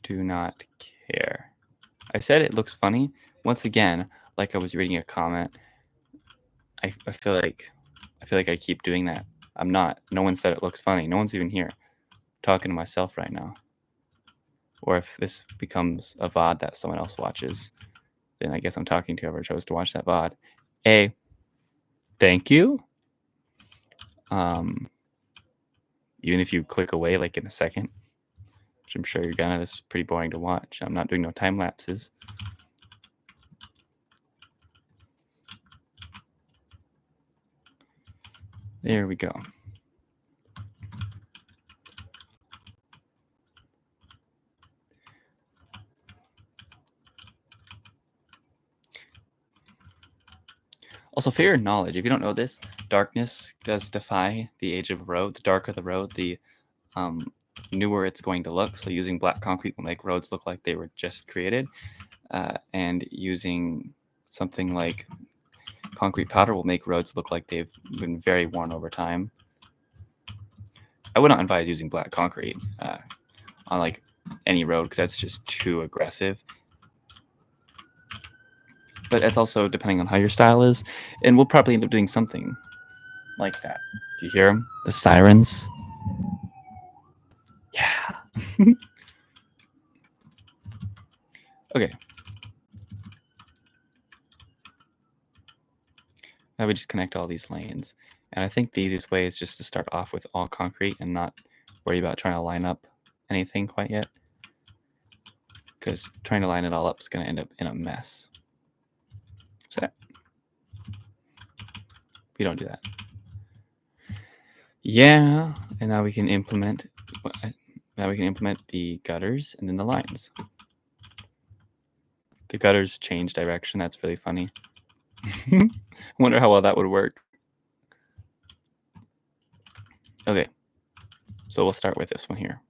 A: do not care. I said it looks funny. Once again, like I was reading a comment, I feel like I keep doing that. I'm not. No one said it looks funny. No one's even here. I'm talking to myself right now. Or if this becomes a VOD that someone else watches, then I guess I'm talking to whoever chose to watch that VOD. A, thank you. Even if you click away like in a second, which I'm sure you're gonna, this is pretty boring to watch. I'm not doing no time lapses. There we go. Also, for your knowledge, if you don't know this, darkness does defy the age of a road. The darker the road, the newer it's going to look. So using black concrete will make roads look like they were just created. And using something like concrete powder will make roads look like they've been very worn over time. I would not advise using black concrete on like any road because that's just too aggressive. But that's also depending on how your style is. And we'll probably end up doing something like that. Do you hear them? The sirens? Yeah. Okay. Now we just connect all these lanes. And I think the easiest way is just to start off with all concrete and not worry about trying to line up anything quite yet. Because trying to line it all up is going to end up in a mess. So we don't do that. Yeah, and now we can implement the gutters and then the lines. The gutters change direction. That's really funny. I wonder how well that would work. Okay, so we'll start with this one here.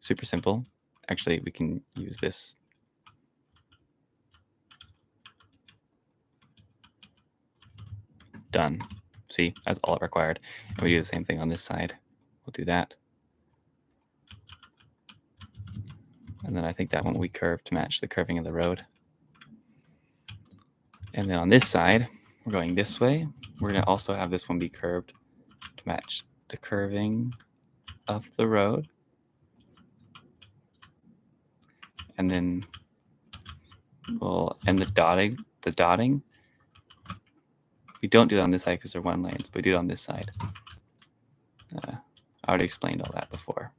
A: Super simple. Actually, we can use this. Done. See, that's all it required. And we do the same thing on this side. We'll do that. And then I think that one will be curved to match the curving of the road. And then on this side, we're going this way. We're going to also have this one be curved to match the curving of the road. And then we'll end the dotting. We don't do that on this side because they're one lanes, but we do it on this side. I already explained all that before.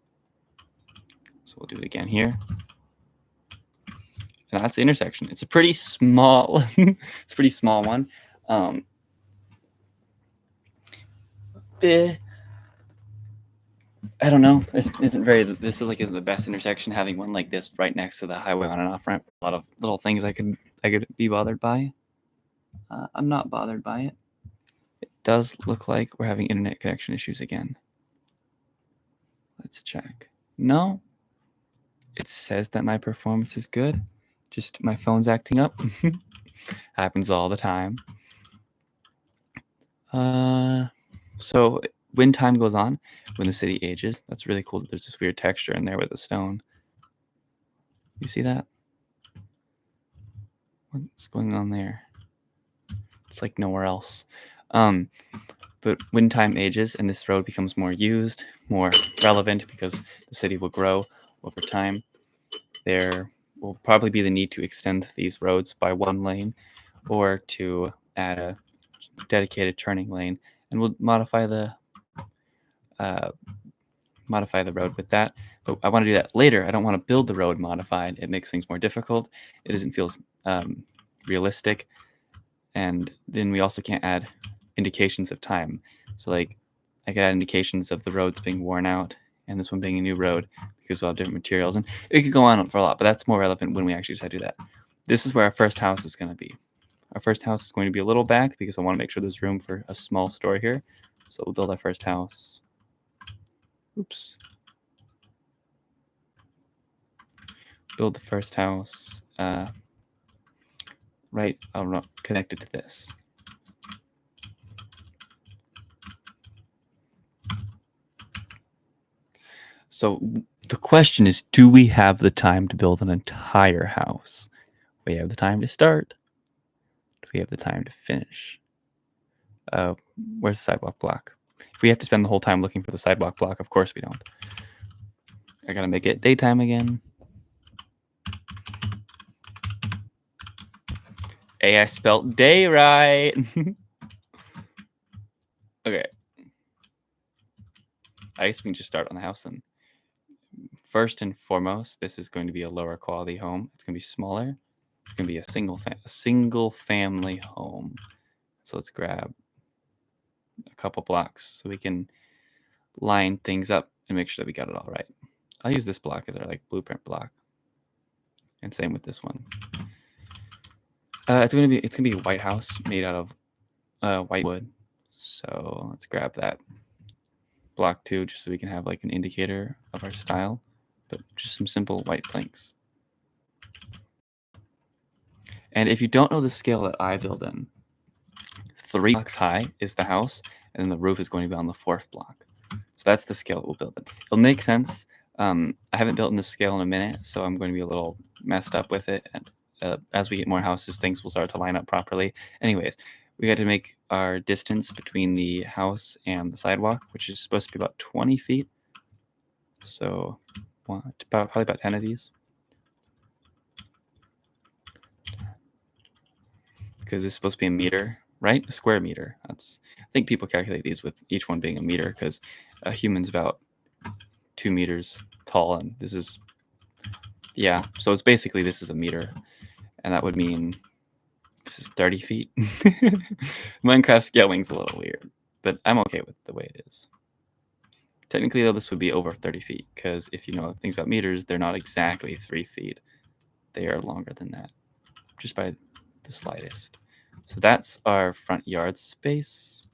A: So we'll do it again here. And that's the intersection. It's a pretty small, it's a pretty small one. I don't know. This isn't the best intersection. Having one like this right next to the highway on and off ramp. A lot of little things I could be bothered by. I'm not bothered by it. It does look like we're having internet connection issues again. Let's check. No. It says that my performance is good. Just my phone's acting up. Happens all the time. So when time goes on, when the city ages, that's really cool. There's this weird texture in there with the stone. You see that? What's going on there? It's like nowhere else. But when time ages and this road becomes more used, more relevant, because the city will grow over time, there will probably be the need to extend these roads by one lane or to add a dedicated turning lane, and we'll modify the road with that. But I want to do that later. I don't want to build the road modified. It makes things more difficult. It doesn't feel realistic. And then we also can't add indications of time. So like I could add indications of the roads being worn out and this one being a new road because we'll have different materials. And it could go on for a lot, but that's more relevant when we actually decide to do that. This is where our first house is going to be. Our first house is going to be a little back because I want to make sure there's room for a small store here. So we'll build our first house. Oops. Build the first house right connected to this. So the question is, do we have the time to build an entire house? We have the time to start. Do we have the time to finish? Where's the sidewalk block? If we have to spend the whole time looking for the sidewalk block, of course we don't. I gotta make it daytime again. Hey, I spelled day right. Okay. I guess we can just start on the house then. First and foremost, this is going to be a lower quality home. It's going to be smaller. It's going to be a single family home. So let's grab a couple blocks so we can line things up and make sure that we got it all right. I'll use this block as our blueprint block. And same with this one. It's gonna be a white house made out of white wood. So let's grab that block too, just so we can have an indicator of our style, but just some simple white planks. And if you don't know the scale that I build in, 3 blocks high is the house, and then the roof is going to be on the 4th block. So that's the scale that we'll build in. It'll make sense. I haven't built in this scale in a minute, so I'm going to be a little messed up with it. And as we get more houses, things will start to line up properly. Anyways, we had to make our distance between the house and the sidewalk, which is supposed to be about 20 feet. So probably about 10 of these. Because it's supposed to be a meter, right? A square meter. I think people calculate these with each one being a meter because a human's about 2 meters tall, and this is, yeah. So it's basically this is a meter, and that would mean this is 30 feet. Minecraft scaling's a little weird, but I'm okay with the way it is. Technically, though, this would be over 30 feet because if you know things about meters, they're not exactly 3 feet. They are longer than that, just by the slightest. So that's our front yard space.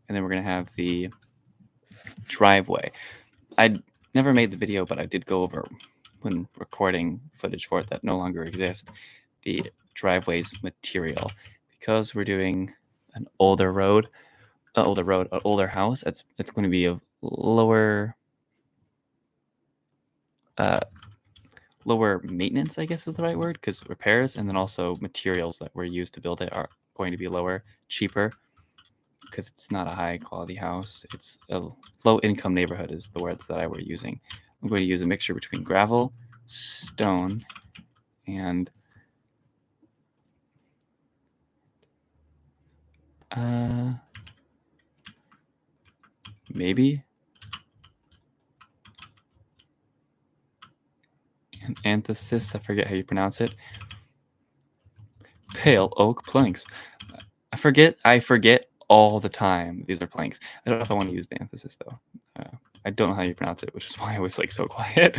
A: And then we're going to have the driveway. I never made the video, but I did go over when recording footage for it that no longer exists, the driveway's material. Because we're doing an older house, it's going to be of lower maintenance, I guess is the right word, because repairs and then also materials that were used to build it are going to be lower, cheaper, because it's not a high quality house. It's a low income neighborhood is the words that I were using. I'm going to use a mixture between gravel, stone, and maybe antithesis, I forget how you pronounce it. Pale oak planks. I forget all the time these are planks. I don't know if I want to use the emphasis though. I don't know how you pronounce it, which is why I was like so quiet.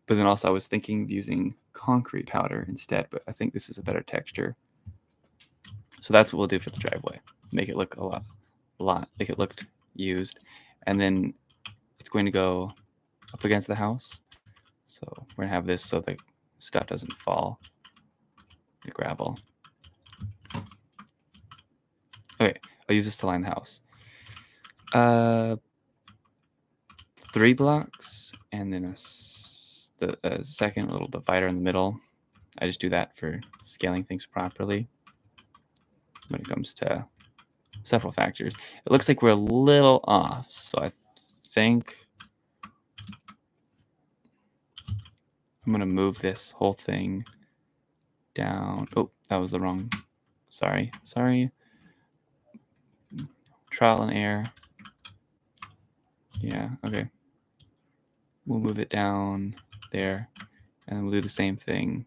A: But then also I was thinking of using concrete powder instead, but I think this is a better texture. So that's what we'll do for the driveway. Make it look a lot, make it look used. And then it's going to go up against the house. So we're gonna have this so the stuff doesn't fall, the gravel. Okay, I'll use this to line the house. 3 blocks, and then a second little divider in the middle. I just do that for scaling things properly when it comes to several factors. It looks like we're a little off, so I think I'm going to move this whole thing down. Oh, that was the wrong. Sorry. Trial and error. Yeah, okay. We'll move it down there, and we'll do the same thing.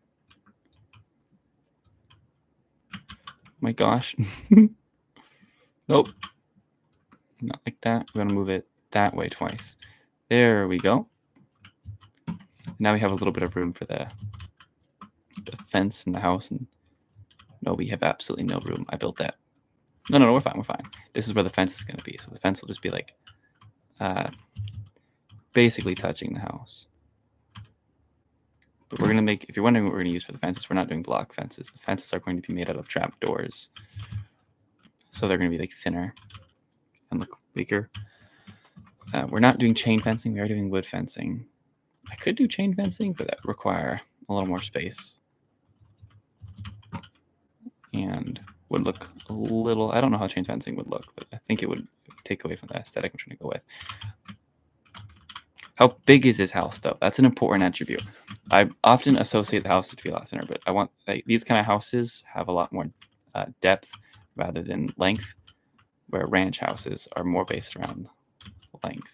A: My gosh. Nope. Not like that. We're going to move it that way twice. There we go. Now we have a little bit of room for the fence in the house. And no, we have absolutely no room. I built that. No, we're fine. This is where the fence is going to be. So the fence will just be like basically touching the house. But we're going to make, if you're wondering what we're going to use for the fences, we're not doing block fences. The fences are going to be made out of trap doors. So they're going to be like thinner and look weaker. We're not doing chain fencing. We are doing wood fencing. I could do chain fencing, but that would require a little more space. And would look a little, I don't know how chain fencing would look, but I think it would take away from the aesthetic I'm trying to go with. How big is this house, though? That's an important attribute. I often associate the houses to be a lot thinner, but I want these kind of houses have a lot more depth rather than length, where ranch houses are more based around length.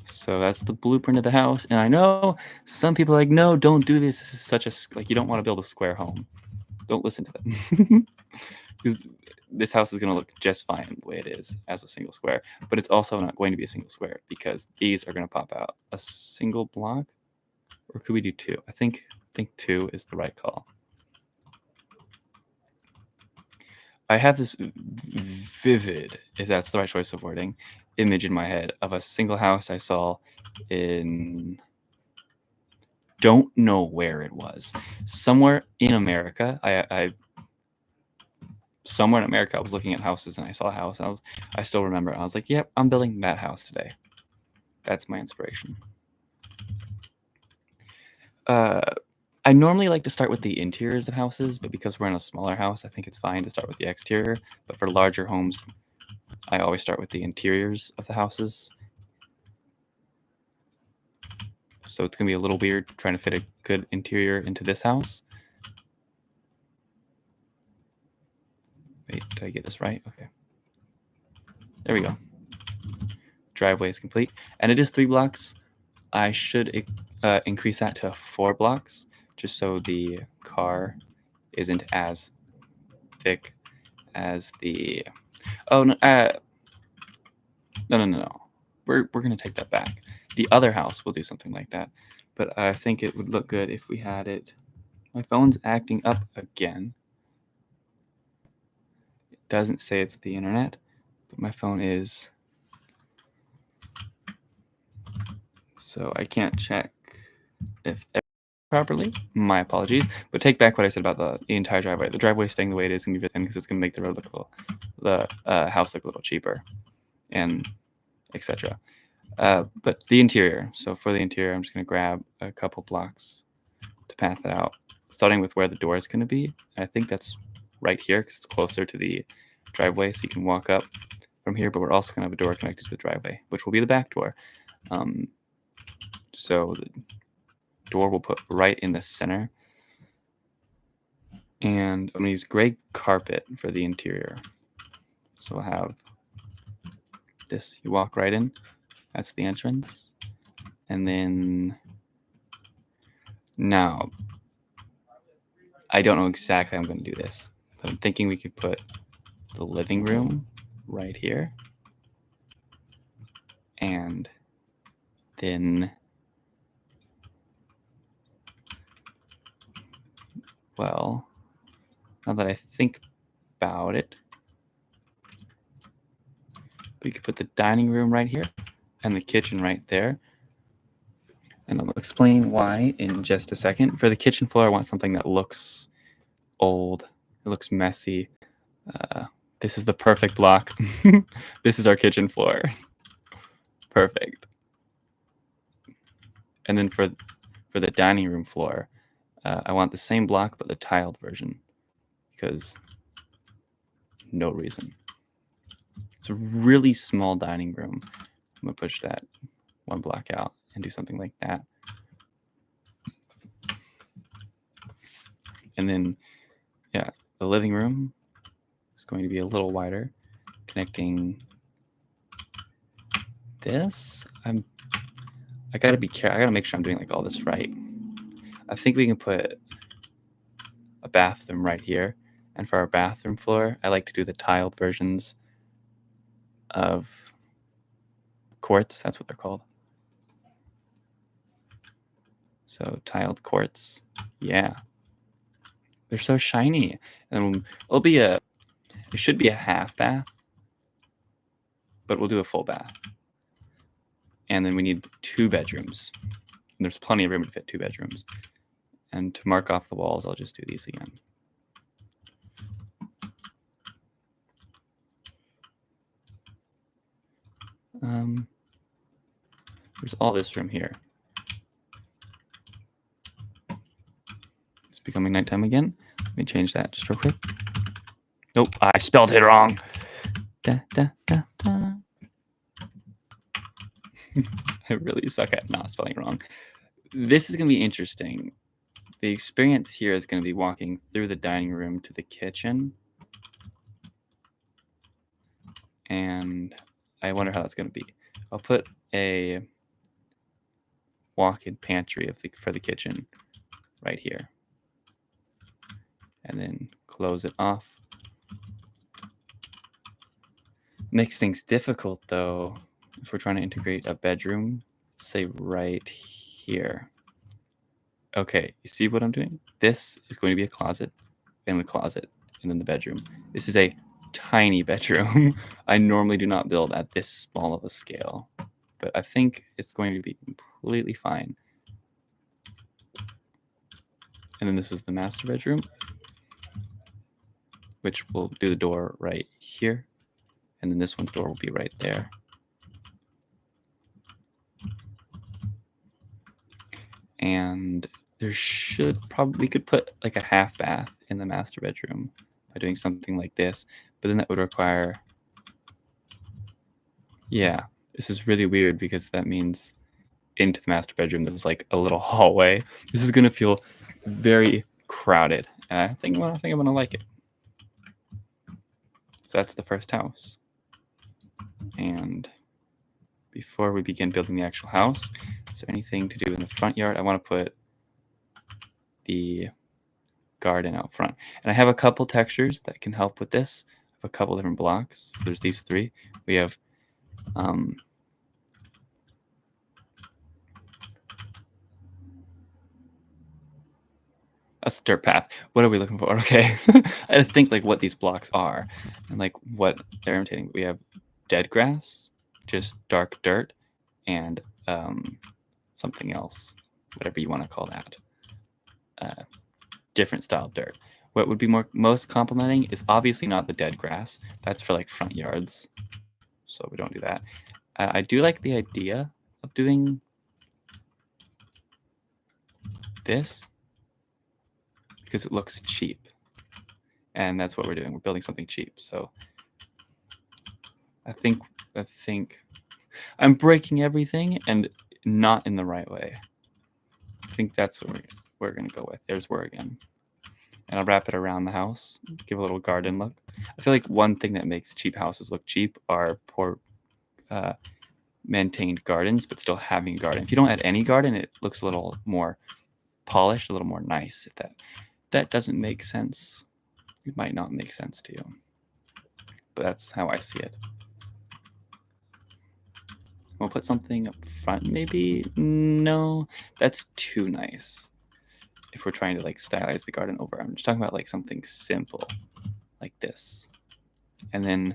A: So that's the blueprint of the house. And I know some people are like, no, don't do this. This is such a, like, you don't want to build a square home. Don't listen to them. Because this house is going to look just fine the way it is as a single square. But it's also not going to be a single square because these are going to pop out. A single block? Or could we do 2? I think 2 is the right call. I have this vivid, if that's the right choice of wording, image in my head of a single house I saw in, don't know where it was, somewhere in America. Somewhere in America, I was looking at houses and I saw a house. I still remember. I was like, yep, I'm building that house today. That's my inspiration. I normally like to start with the interiors of houses, but because we're in a smaller house, I think it's fine to start with the exterior. But for larger homes, I always start with the interiors of the houses. So it's going to be a little weird trying to fit a good interior into this house. Wait, did I get this right? Okay. There we go. Driveway is complete. And it is 3 blocks. I should increase that to 4 blocks, just so the car isn't as thick as the... Oh, no. No. We're going to take that back. The other house will do something like that. But I think it would look good if we had it... My phone's acting up again. It doesn't say it's the internet, but my phone is... So I can't check if properly. My apologies. But take back what I said about the entire driveway. The driveway staying the way it is going to be thin because it's going to make the road look a little, the house look a little cheaper, and etc. But the interior. So for the interior, I'm just going to grab a couple blocks to path it out, starting with where the door is going to be. I think that's right here because it's closer to the driveway, so you can walk up from here. But we're also going to have a door connected to the driveway, which will be the back door. So the door will put right in the center. And I'm going to use gray carpet for the interior. So we'll have this. You walk right in. That's the entrance. And then now, I don't know exactly how I'm going to do this, but I'm thinking we could put the living room right here. And then, well, now that I think about it, we could put the dining room right here and the kitchen right there. And I'll explain why in just a second. For the kitchen floor, I want something that looks old. It looks messy. This is the perfect block. This is our kitchen floor. Perfect. And then for the dining room floor, I want the same block, but the tiled version, because no reason. It's a really small dining room. I'm going to push that one block out and do something like that. And then, yeah, the living room is going to be a little wider, connecting this. I gotta be careful. I gotta make sure I'm doing like all this right. I think we can put a bathroom right here. And for our bathroom floor, I like to do the tiled versions of quartz. That's what they're called. So tiled quartz. Yeah. They're so shiny. And it should be a half bath, but we'll do a full bath. And then we need 2 bedrooms. And there's plenty of room to fit 2 bedrooms. And to mark off the walls, I'll just do these again. There's all this room here. It's becoming nighttime again. Let me change that just real quick. Nope, I spelled it wrong. Da, da, da, da. I really suck at not spelling it wrong. This is going to be interesting. The experience here is going to be walking through the dining room to the kitchen. And I wonder how that's going to be. I'll put a walk-in pantry for the kitchen right here. And then close it off. Makes things difficult, though, if we're trying to integrate a bedroom, say right here. Okay, you see what I'm doing? This is going to be a closet, and the closet, and then the bedroom. This is a tiny bedroom. I normally do not build at this small of a scale, but I think it's going to be completely fine. And then this is the master bedroom, which will do the door right here. And then this one's door will be right there. And there we could put like a half bath in the master bedroom by doing something like this, but then that would require, yeah, this is really weird because that means into the master bedroom there's like a little hallway. This is gonna feel very crowded, and I think I'm gonna like it. So that's the first house. And before we begin building the actual house, is there anything to do in the front yard? I want to put the garden out front. And I have a couple textures that can help with this. I have a couple different blocks. So there's these 3. We have a dirt path. What are we looking for? Okay. I had to think like what these blocks are and like what they're imitating. We have dead grass, just dark dirt, and something else, whatever you want to call that. Different style dirt. What would be most complementing is obviously not the dead grass. That's for like front yards, so we don't do that. I do like the idea of doing this because it looks cheap, and that's what we're doing. We're building something cheap. So I think I'm breaking everything and not in the right way. I think that's what we're going to go with. There's where again. And I'll wrap it around the house, give a little garden look. I feel like one thing that makes cheap houses look cheap are poor maintained gardens, but still having a garden. If you don't add any garden, it looks a little more polished, a little more nice. If that doesn't make sense, it might not make sense to you, but that's how I see it. We'll put something up front, maybe. No, that's too nice. If we're trying to like stylize the garden over, I'm just talking about like something simple, like this, and then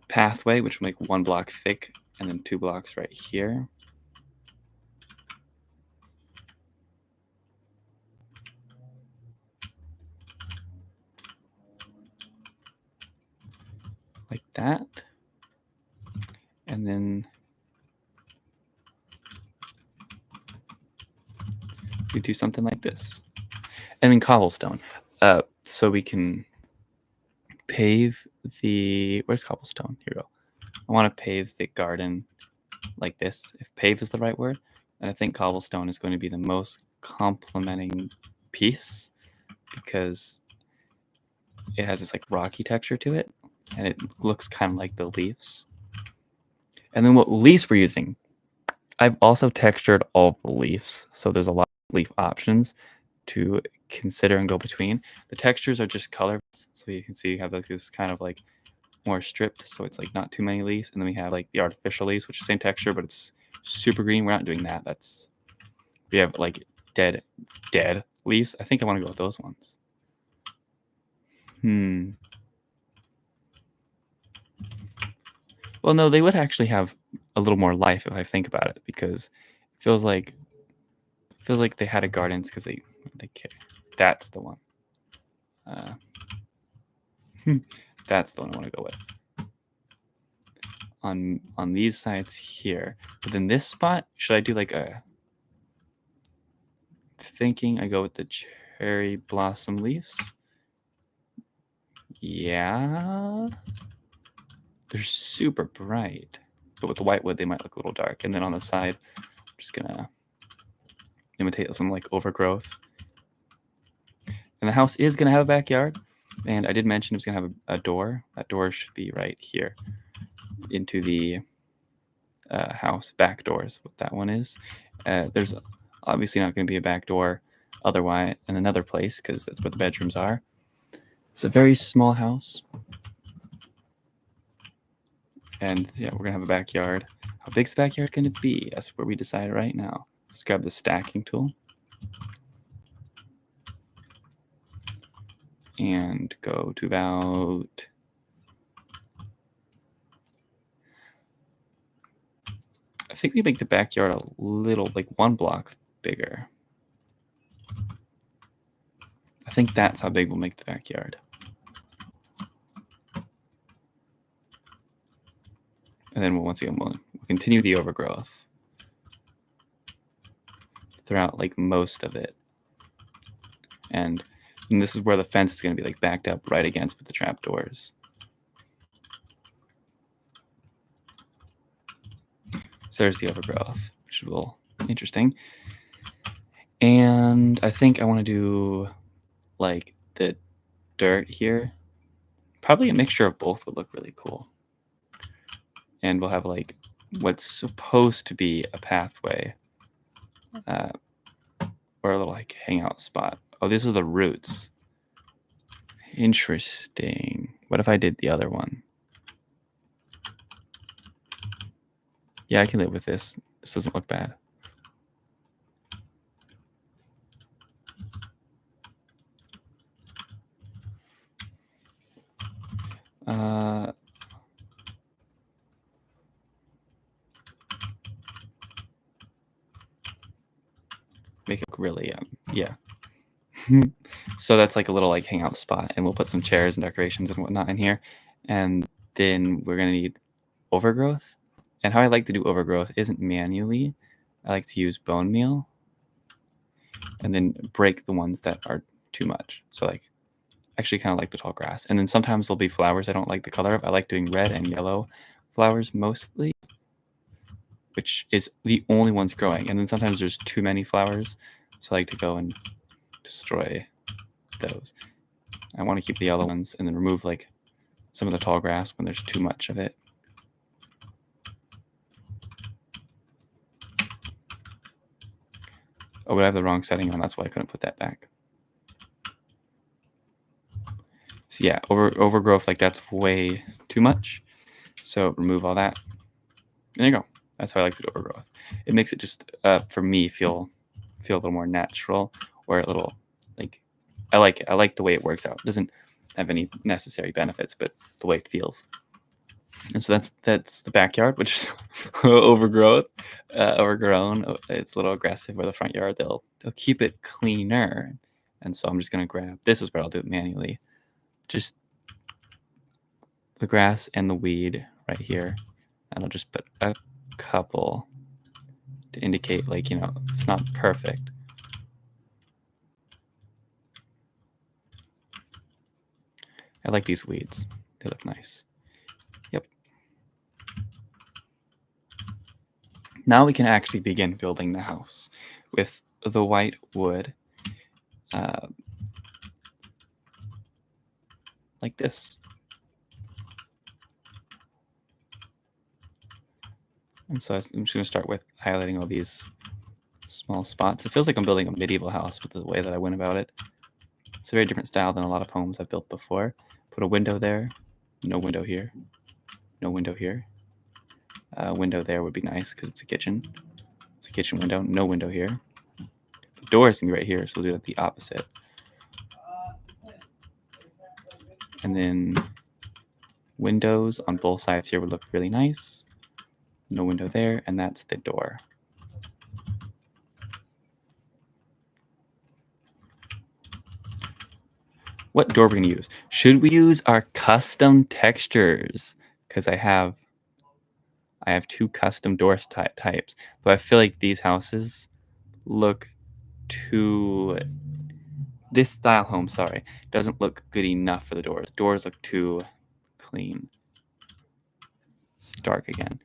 A: pathway, which will make 1 block thick, and then 2 blocks right here. Like that. And then we do something like this. And then cobblestone. So we can pave the, where's cobblestone? Here we go. I want to pave the garden like this, if pave is the right word. And I think cobblestone is going to be the most complementing piece because it has this like rocky texture to it, and it looks kind of like the leaves. And then what leaves we're using, I've also textured all the leaves, so there's a lot of leaf options to consider and go between. The textures are just color, so you can see you have like this kind of like more stripped, so it's like not too many leaves, and then we have like the artificial leaves, which is the same texture, but it's super green. We're not doing that. That's, we have like dead leaves. I think I want to go with those ones. Well, no, they would actually have a little more life if I think about it, because it feels like they had a gardens because they that's the one. That's the one I want to go with. On these sides here, but then this spot, should I do like a? Thinking I go with the cherry blossom leaves. Yeah, they're super bright, but with the white wood they might look a little dark. And then on the side, I'm just gonna imitate some like overgrowth. And the house is gonna have a backyard, and I did mention it's gonna have a door. That door should be right here into the house. Back doors, what that one is. There's obviously not going to be a back door otherwise in another place, because that's where the bedrooms are. It's a very small house, and yeah, we're gonna have a backyard. How big's the backyard going to be? That's where we decide right now. Let's grab the stacking tool and go to about, I think we make the backyard a little, like 1 block bigger. I think that's how big we'll make the backyard. And then once again, we'll continue the overgrowth throughout like most of it. And this is where the fence is going to be like backed up right against with the trapdoors. So there's the overgrowth, which is a little interesting. And I think I want to do like the dirt here. Probably a mixture of both would look really cool. And we'll have like what's supposed to be a pathway, or a little like hangout spot. Oh, this is the roots. Interesting. What if I did the other one? Yeah, I can live with this. This doesn't look bad. Make it really, yeah. So that's like a little like hangout spot, and we'll put some chairs and decorations and whatnot in here. And then we're gonna need overgrowth. And how I like to do overgrowth isn't manually. I like to use bone meal and then break the ones that are too much. So like, actually kind of like the tall grass. And then sometimes there'll be flowers I don't like the color of. I like doing red and yellow flowers mostly, which is the only ones growing. And then sometimes there's too many flowers, so I like to go and destroy those. I want to keep the yellow ones and then remove like some of the tall grass when there's too much of it. Oh, but I have the wrong setting on. That's why I couldn't put that back. So yeah, overgrowth, like that's way too much. So remove all that. There you go. That's how I like the overgrowth. It makes it just, for me, feel a little more natural, or a little, like, I like it. I like the way it works out. It doesn't have any necessary benefits, but the way it feels. And so that's the backyard, which is overgrown. It's a little aggressive. Where the front yard, they'll keep it cleaner. And so I'm just gonna grab. This is where I'll do it manually. Just the grass and the weed right here, and I'll just put a couple to indicate, like, you know, it's not perfect. I like these weeds. They look nice. Yep. Now we can actually begin building the house with the white wood, like this. And so I'm just going to start with highlighting all these small spots. It feels like I'm building a medieval house with the way that I went about it. It's a very different style than a lot of homes I've built before. Put a window there. No window here. No window here. Window there would be nice because it's a kitchen. It's a kitchen window. No window here. The door is going to be right here, so we'll do that the opposite. And then windows on both sides here would look really nice. No window there, and that's the door. What door are we going to use? Should we use our custom textures? Because I have 2 custom door types, but I feel like these houses look too. This style home, sorry, doesn't look good enough for the doors. Doors look too clean. It's dark again.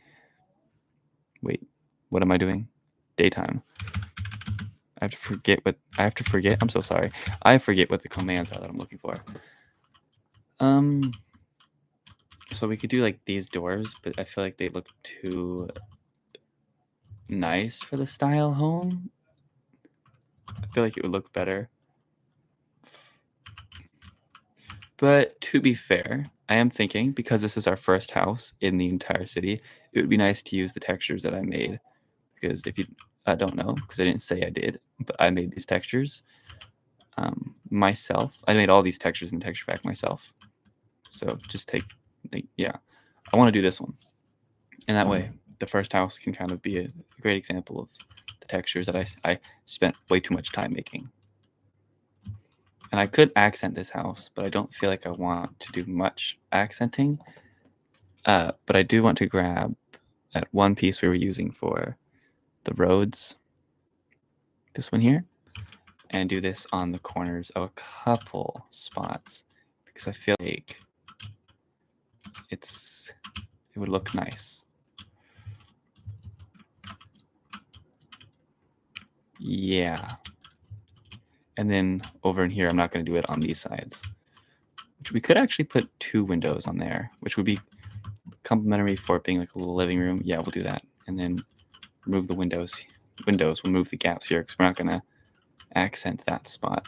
A: Wait, what am I doing? Daytime. I have to forget. I'm so sorry. I forget what the commands are that I'm looking for. So we could do like these doors, but I feel like they look too nice for the style home. I feel like it would look better. But to be fair, I am thinking, because this is our first house in the entire city, it would be nice to use the textures that I made. Because if you don't know, because I didn't say I did, but I made these textures myself. I made all these textures in texture pack myself. So just yeah, I want to do this one. And that way, the first house can kind of be a great example of the textures that I spent way too much time making. And I could accent this house, but I don't feel like I want to do much accenting. But I do want to grab that one piece we were using for the roads, this one here, and do this on the corners of a couple spots, because I feel like it would look nice. Yeah. And then over in here, I'm not going to do it on these sides, which we could actually put 2 windows on there, which would be complimentary for it being like a little living room. Yeah, we'll do that. And then remove the windows. We'll move the gaps here because we're not going to accent that spot.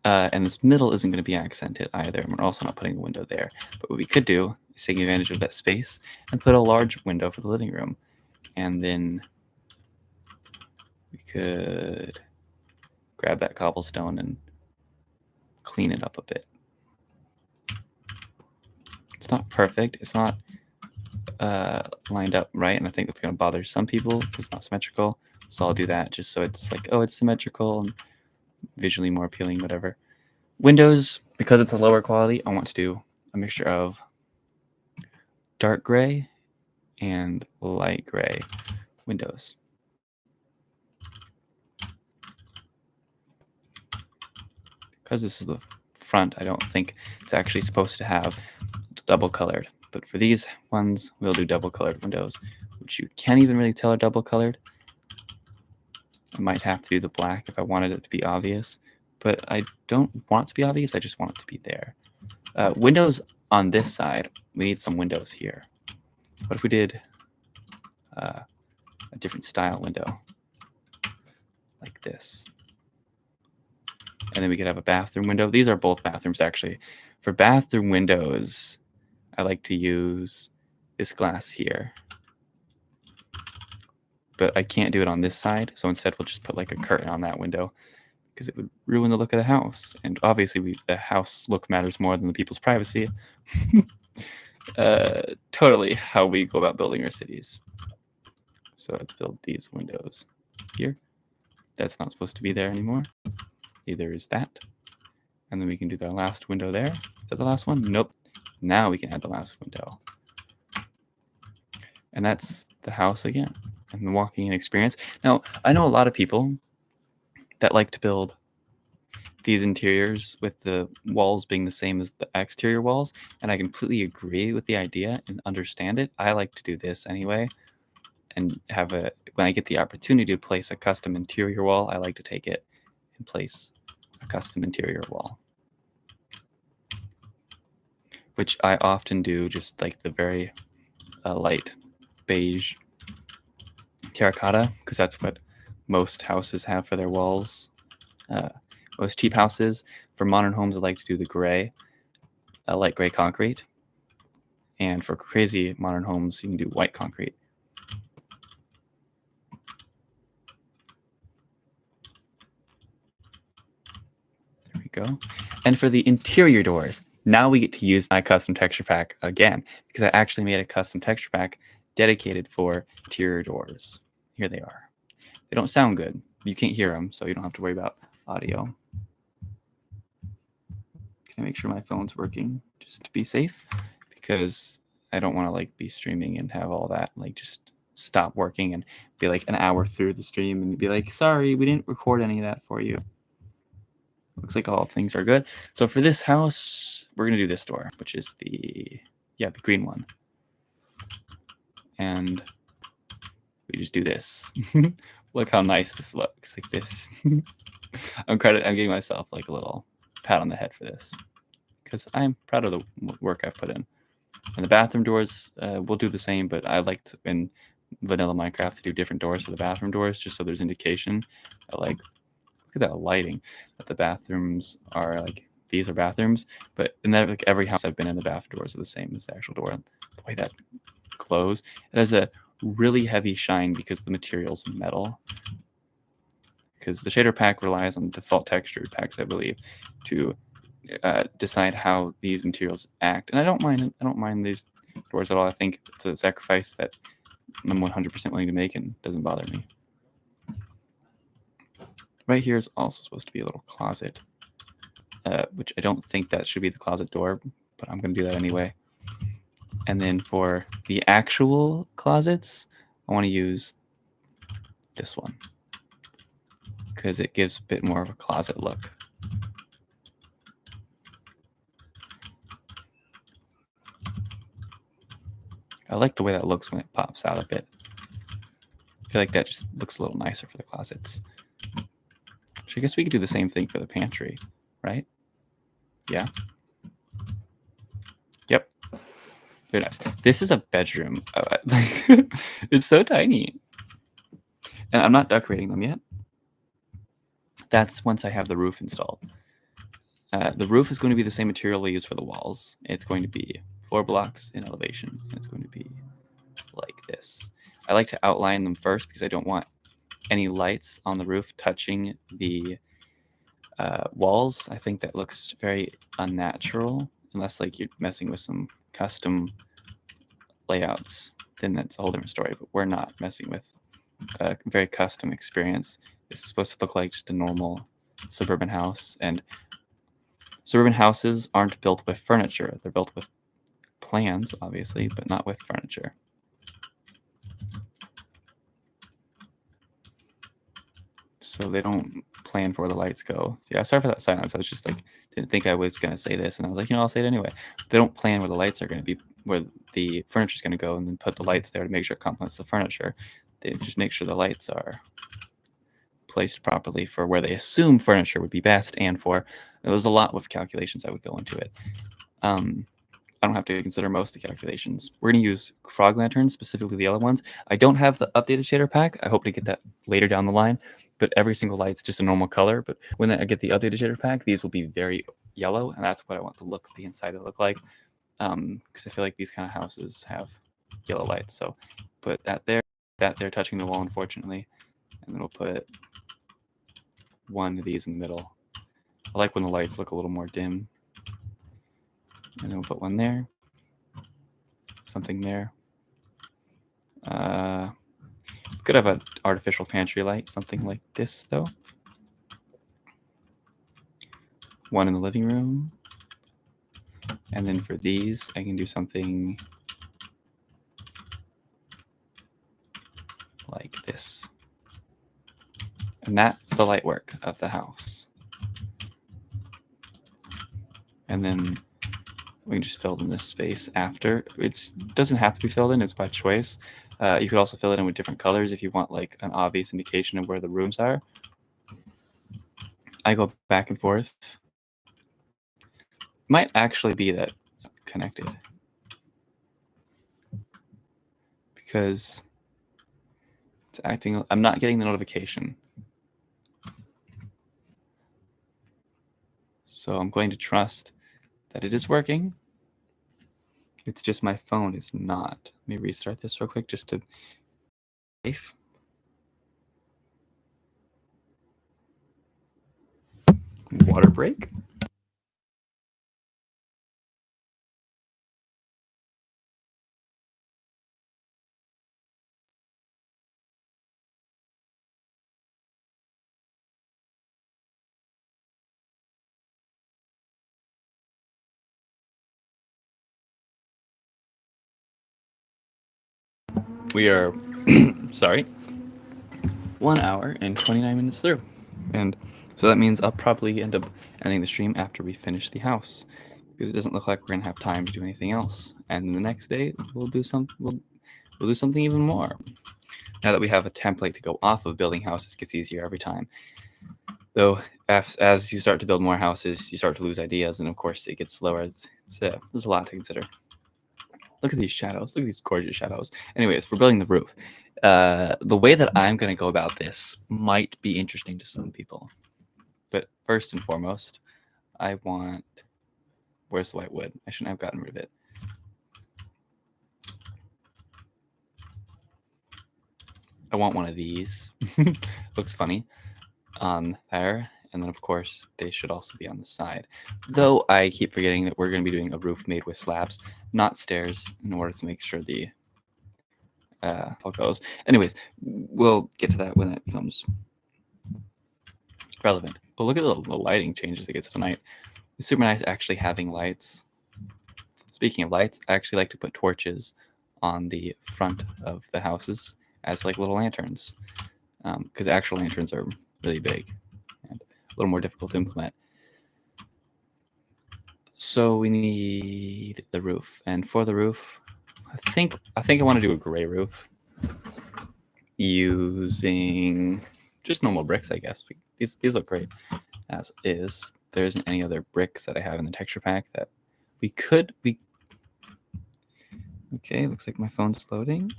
A: And this middle isn't going to be accented either. And we're also not putting a window there. But what we could do is take advantage of that space and put a large window for the living room. And then we could grab that cobblestone and clean it up a bit. It's not perfect. It's not lined up right, and I think that's going to bother some people because it's not symmetrical. So I'll do that just so it's like, oh, it's symmetrical and visually more appealing, whatever. Windows, because it's a lower quality, I want to do a mixture of dark gray and light gray windows. Because this is the front, I don't think it's actually supposed to have double colored. But for these ones, we'll do double colored windows, which you can't even really tell are double colored. I might have to do the black if I wanted it to be obvious, but I don't want it to be obvious. I just want it to be there. Windows on this side, we need some windows here. What if we did a different style window like this. And then we could have a bathroom window. These are both bathrooms, actually. For bathroom windows, I like to use this glass here. But I can't do it on this side, so instead we'll just put like a curtain on that window because it would ruin the look of the house. And obviously the house look matters more than the people's privacy. Totally how we go about building our cities. So let's build these windows here. That's not supposed to be there anymore. Neither is that. And then we can do the last window there. Is that the last one? Nope. Now we can add the last window. And that's the house again. And the walking in experience. Now, I know a lot of people that like to build these interiors with the walls being the same as the exterior walls. And I completely agree with the idea and understand it. I like to do this anyway. And when I get the opportunity to place a custom interior wall, I like to take it and place a custom interior wall. Which I often do just like the very light beige terracotta, because that's what most houses have for their walls. Most cheap houses. For modern homes, I like to do the gray, light gray concrete. And for crazy modern homes, you can do white concrete. There we go. And for the interior doors, now we get to use my custom texture pack again, because I actually made a custom texture pack dedicated for interior doors. Here they are. They don't sound good. You can't hear them, so you don't have to worry about audio. Can I make sure my phone's working just to be safe? Because I don't want to like be streaming and have all that like just stop working and be like an hour through the stream and be like, sorry, we didn't record any of that for you. Looks like all things are good. So for this house, we're going to do this door, which is the green one. And we just do this. Look how nice this looks, like this. I'm giving myself like a little pat on the head for this because I'm proud of the work I've put in. And the bathroom doors, we'll do the same, but I like to, in vanilla Minecraft, to do different doors for the bathroom doors, just so there's indication that, like, look at that lighting, that the bathrooms are like, these are bathrooms, but in that, like, every house I've been in, the bathroom doors are the same as the actual door. The way that glows, it has a really heavy shine because the material's metal. Because the shader pack relies on default texture packs, I believe, to decide how these materials act. And I don't mind it. I don't mind these doors at all. I think it's a sacrifice that I'm 100% willing to make and doesn't bother me. Right here is also supposed to be a little closet, which I don't think that should be the closet door, but I'm going to do that anyway. And then for the actual closets, I want to use this one because it gives a bit more of a closet look. I like the way that looks when it pops out a bit. I feel like that just looks a little nicer for the closets. So I guess we could do the same thing for the pantry, right? Yeah. Yep. Very nice. This is a bedroom. It's so tiny. And I'm not decorating them yet. That's once I have the roof installed. The roof is going to be the same material we use for the walls. It's going to be floor blocks in elevation. And it's going to be like this. I like to outline them first because I don't want any lights on the roof touching the walls. I think that looks very unnatural unless like you're messing with some custom layouts. Then that's a whole different story. But we're not messing with a very custom experience. This is supposed to look like just a normal suburban house. And suburban houses aren't built with furniture. They're built with plans, obviously, but not with furniture. So they don't plan for where the lights go. Yeah, sorry for that silence. I was just like, didn't think I was going to say this. And I was like, I'll say it anyway. They don't plan where the lights are going to be, where the furniture is going to go, and then put the lights there to make sure it complements the furniture. They just make sure the lights are placed properly for where they assume furniture would be best, and for there's a lot of calculations that would go into it. I don't have to consider most of the calculations. We're going to use frog lanterns, specifically the yellow ones. I don't have the updated shader pack. I hope to get that later down the line. But every single light's just a normal color. But when I get the updated shader pack, these will be very yellow, and that's what I want the inside to look like. Because I feel like these kind of houses have yellow lights. So put that there touching the wall, unfortunately. And then we'll put one of these in the middle. I like when the lights look a little more dim. And then we'll put one there. Something there. Could have an artificial pantry light, something like this, though. One in the living room. And then for these, I can do something like this. And that's the light work of the house. And then we can just fill in this space after. It doesn't have to be filled in, it's by choice. You could also fill it in with different colors if you want like an obvious indication of where the rooms are. I go back and forth. Might actually be that connected. Because it's acting, I'm not getting the notification. So I'm going to trust that it is working. It's just my phone is not. Let me restart this real quick just to safe. Water break. We are, sorry, 1 hour and 29 minutes through. And so that means I'll probably end up ending the stream after we finish the house, because it doesn't look like we're gonna have time to do anything else. And the next day we'll do something even more. Now that we have a template to go off of building houses, it gets easier every time. Though as you start to build more houses, you start to lose ideas, and of course it gets slower. There's a lot to consider. Look at these shadows. Look at these gorgeous shadows. Anyways, we're building the roof. The way that I'm going to go about this might be interesting to some people. But first and foremost, I want... Where's the white wood? I shouldn't have gotten rid of it. I want one of these. Looks funny on there. And then, of course, they should also be on the side. Though I keep forgetting that we're going to be doing a roof made with slabs, not stairs, in order to make sure the all goes. Anyways, we'll get to that when it becomes relevant. But look at the lighting changes it gets tonight. It's super nice actually having lights. Speaking of lights, I actually like to put torches on the front of the houses as like little lanterns, because actual lanterns are really big and a little more difficult to implement. So we need the roof, and for the roof, I think I want to do a gray roof using just normal bricks, I guess. These look great as is. There isn't any other bricks that I have in the texture pack that we could. Okay, looks like my phone's loading.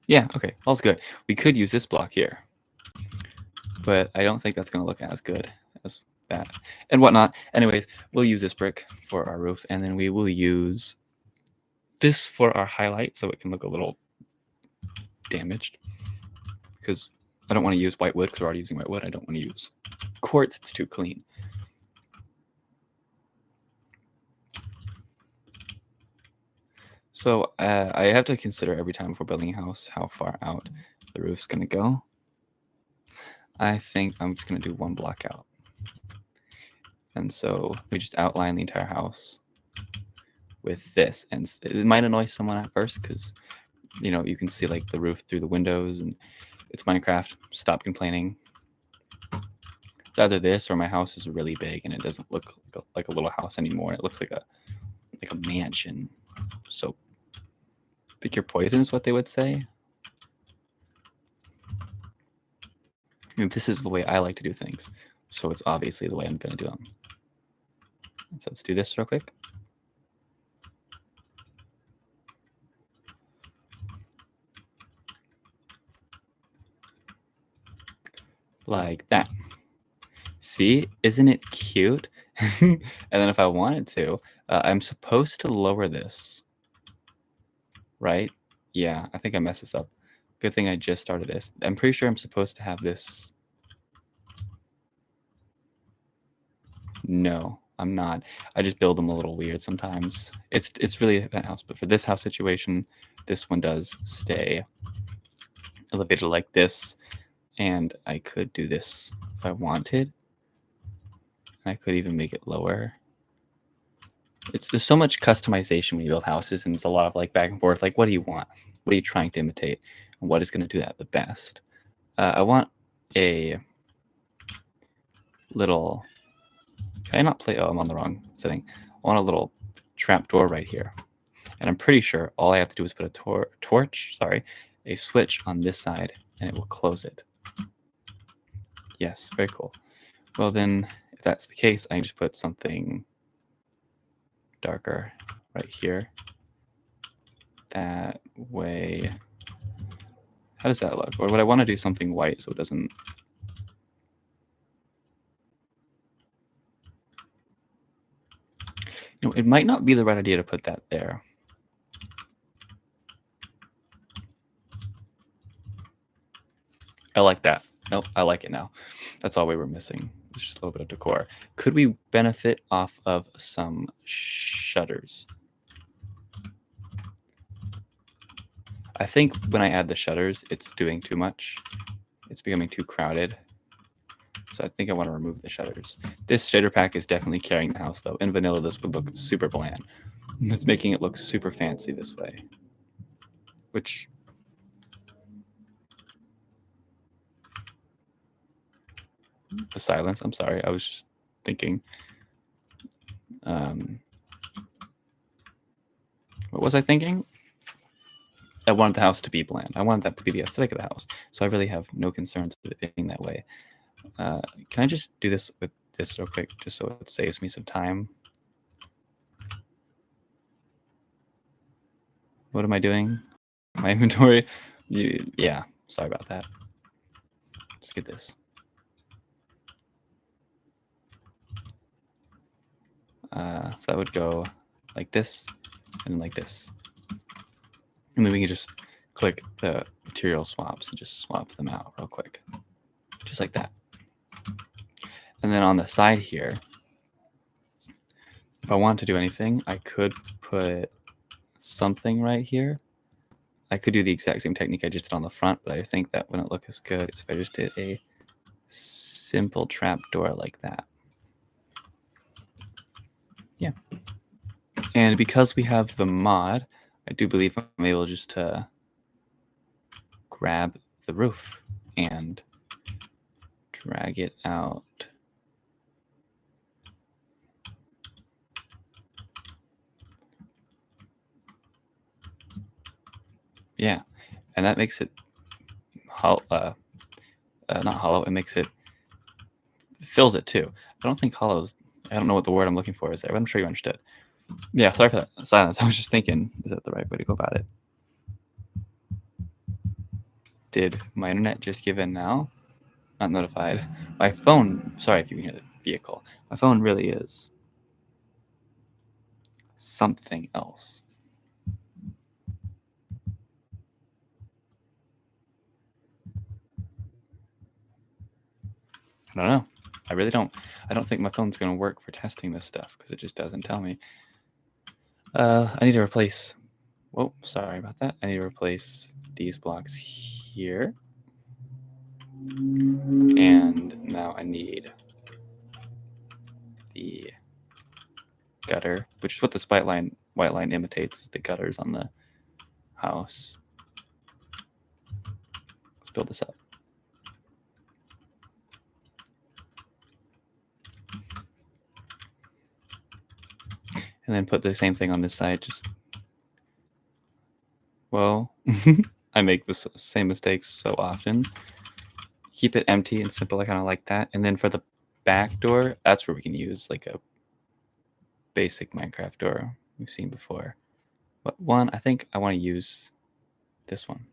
A: Yeah, okay, all's good. We could use this block here, but I don't think that's going to look as good as that and whatnot. Anyways, we'll use this brick for our roof, and then we will use this for our highlight so it can look a little damaged, because I don't want to use white wood because we're already using white wood. I don't want to use quartz. It's too clean. So I have to consider every time before building a house how far out the roof's going to go. I think I'm just going to do one block out. And so we just outline the entire house with this. And it might annoy someone at first because, you know, you can see like the roof through the windows, and it's Minecraft. Stop complaining. It's either this or my house is really big and it doesn't look like a little house anymore. It looks like a mansion. So pick your poison is what they would say. And this is the way I like to do things. So it's obviously the way I'm going to do them. So let's do this real quick. Like that. See, isn't it cute? And then if I wanted to, I'm supposed to lower this, right? Yeah, I think I messed this up. Good thing I just started this. I'm pretty sure I'm supposed to have this. No, I'm not. I just build them a little weird sometimes. It's really a penthouse, but for this house situation, this one does stay elevated like this. And I could do this if I wanted. And I could even make it lower. There's so much customization when you build houses, and it's a lot of like back and forth. Like, what do you want? What are you trying to imitate? And what is going to do that the best? I want a little. Can I not play? Oh, I'm on the wrong setting. I want a little trap door right here, and I'm pretty sure all I have to do is put a a switch on this side, and it will close it. Yes, very cool. Well, then, if that's the case, I can just put something darker right here. That way. How does that look? Or would I want to do something white so it doesn't... You know, it might not be the right idea to put that there. I like that. Nope, I like it now. That's all we were missing. It's just a little bit of decor. Could we benefit off of some shutters? I think when I add the shutters, it's doing too much. It's becoming too crowded. So I think I want to remove the shutters. This shader pack is definitely carrying the house, though. In vanilla, this would look super bland. It's making it look super fancy this way. Which... The silence, I'm sorry. I was just thinking. What was I thinking? I wanted the house to be bland. I wanted that to be the aesthetic of the house. So I really have no concerns with it being that way. Can I just do this with this real quick, just so it saves me some time? What am I doing? My inventory? Yeah, sorry about that. Just get this. So that would go like this and like this. And then we can just click the material swaps and just swap them out real quick. Just like that. And then on the side here, if I want to do anything, I could put something right here. I could do the exact same technique I just did on the front, but I think that wouldn't look as good as if I just did a simple trap door like that. Yeah. And because we have the mod, I do believe I'm able just to grab the roof and drag it out. Yeah, and that makes it not hollow. It makes it fills it too. I don't think hollows. I don't know what the word I'm looking for is there, but I'm sure you understood. Yeah, sorry for that silence. I was just thinking, is that the right way to go about it? Did my internet just give in now? Not notified. My phone, sorry if you can hear the vehicle. My phone really is something else. I don't know. I really don't. I don't think my phone's going to work for testing this stuff because it just doesn't tell me. I need to replace... Whoa, sorry about that. I need to replace these blocks here. And now I need the gutter, which is what this white line imitates, the gutters on the house. Let's build this up. And then put the same thing on this side. Just, well, I make the same mistakes so often. Keep it empty and simple. I kind of like that. And then for the back door, that's where we can use like a basic Minecraft door we've seen before. But one, I think I want to use this one.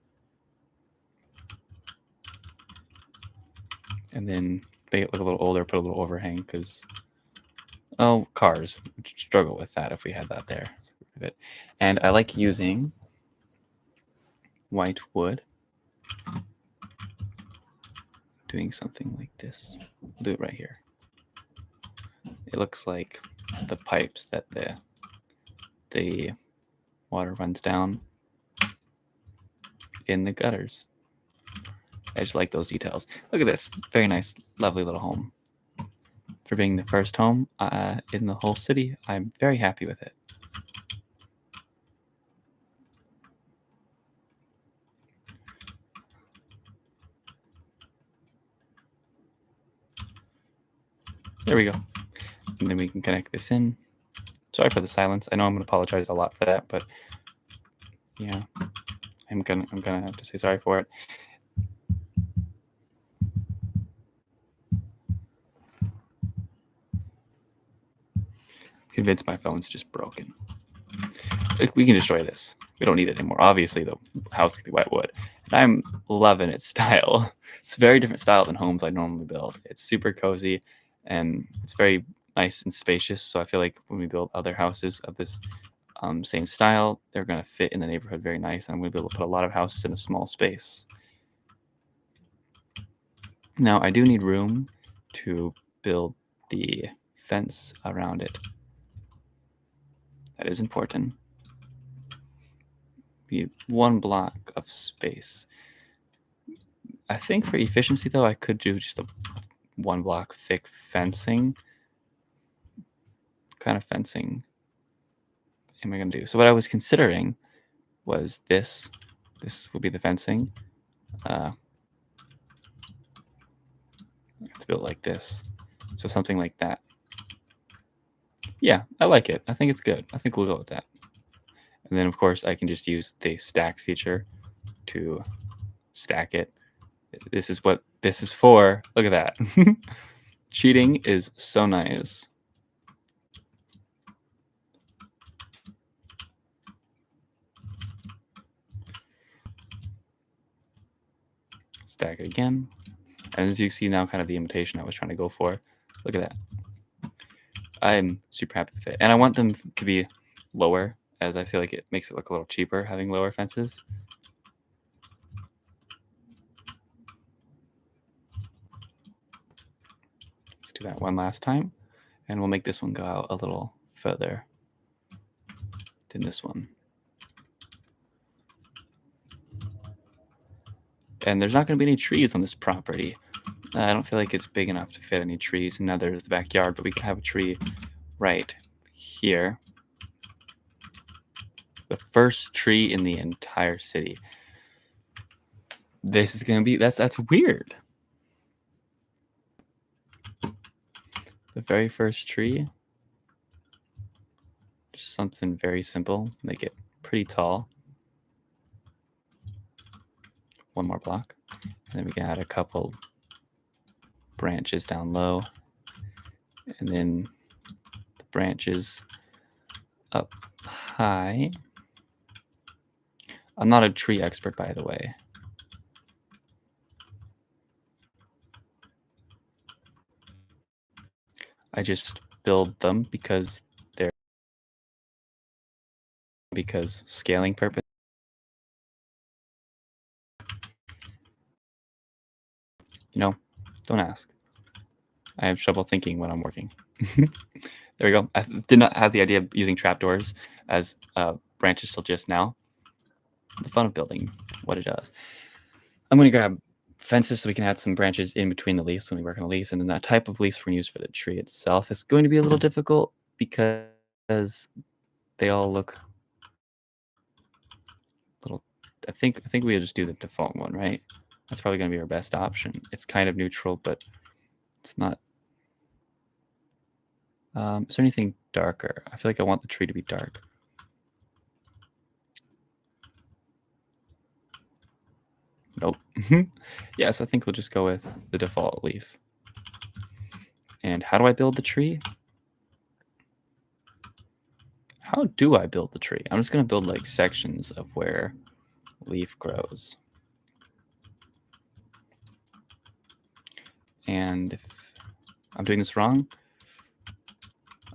A: And then make it look a little older, put a little overhang, because, oh, cars would struggle with that if we had that there. And I like using white wood, doing something like this. We'll do it right here. It looks like the pipes that the water runs down in the gutters. I just like those details. Look at this. Very nice, lovely little home. For being the first home in the whole city, I'm very happy with it. There we go. And then we can connect this in. Sorry for the silence. I know I'm going to apologize a lot for that, but yeah, I'm gonna have to say sorry for it. Convinced my phone's just broken. We can destroy this. We don't need it anymore. Obviously, the house can be white wood. And I'm loving its style. It's a very different style than homes I normally build. It's super cozy, and it's very nice and spacious. So I feel like when we build other houses of this same style, they're going to fit in the neighborhood very nice. And I'm going to be able to put a lot of houses in a small space. Now, I do need room to build the fence around it. That is important. We need 1 block of space. I think for efficiency, though, I could do just a 1 block thick fencing. What kind of fencing am I going to do? So what I was considering was this. This would be the fencing. It's built like this. So something like that. Yeah, I like it. I think it's good. I think we'll go with that. And then, of course, I can just use the stack feature to stack it. This is what this is for. Look at that. Cheating is so nice. Stack it again. And as you see now, kind of the imitation I was trying to go for. Look at that. I'm super happy with it. And I want them to be lower, as I feel like it makes it look a little cheaper having lower fences. Let's do that one last time. And we'll make this one go out a little further than this one. And there's not going to be any trees on this property. I don't feel like it's big enough to fit any trees. And now there's the backyard, but we can have a tree right here. The first tree in the entire city. This is going to be, that's weird. The very first tree. Just something very simple. Make it pretty tall. 1 more block. And then we can add a couple branches down low. And then the branches up high. I'm not a tree expert, by the way. I just build them because scaling purpose. You know, don't ask. I have trouble thinking when I'm working. There we go. I did not have the idea of using trapdoors as branches till just now. The fun of building what it does. I'm going to grab fences so we can add some branches in between the leaves when we work on the leaves. And then that type of leaves we're going to use for the tree itself is going to be a little difficult because they all look little. I think we'll just do the default one, right? That's probably going to be our best option. It's kind of neutral, but it's not. Is there anything darker? I feel like I want the tree to be dark. Nope. Yes, I think we'll just go with the default leaf. And how do I build the tree? How do I build the tree? I'm just going to build like sections of where leaf grows. And if I'm doing this wrong,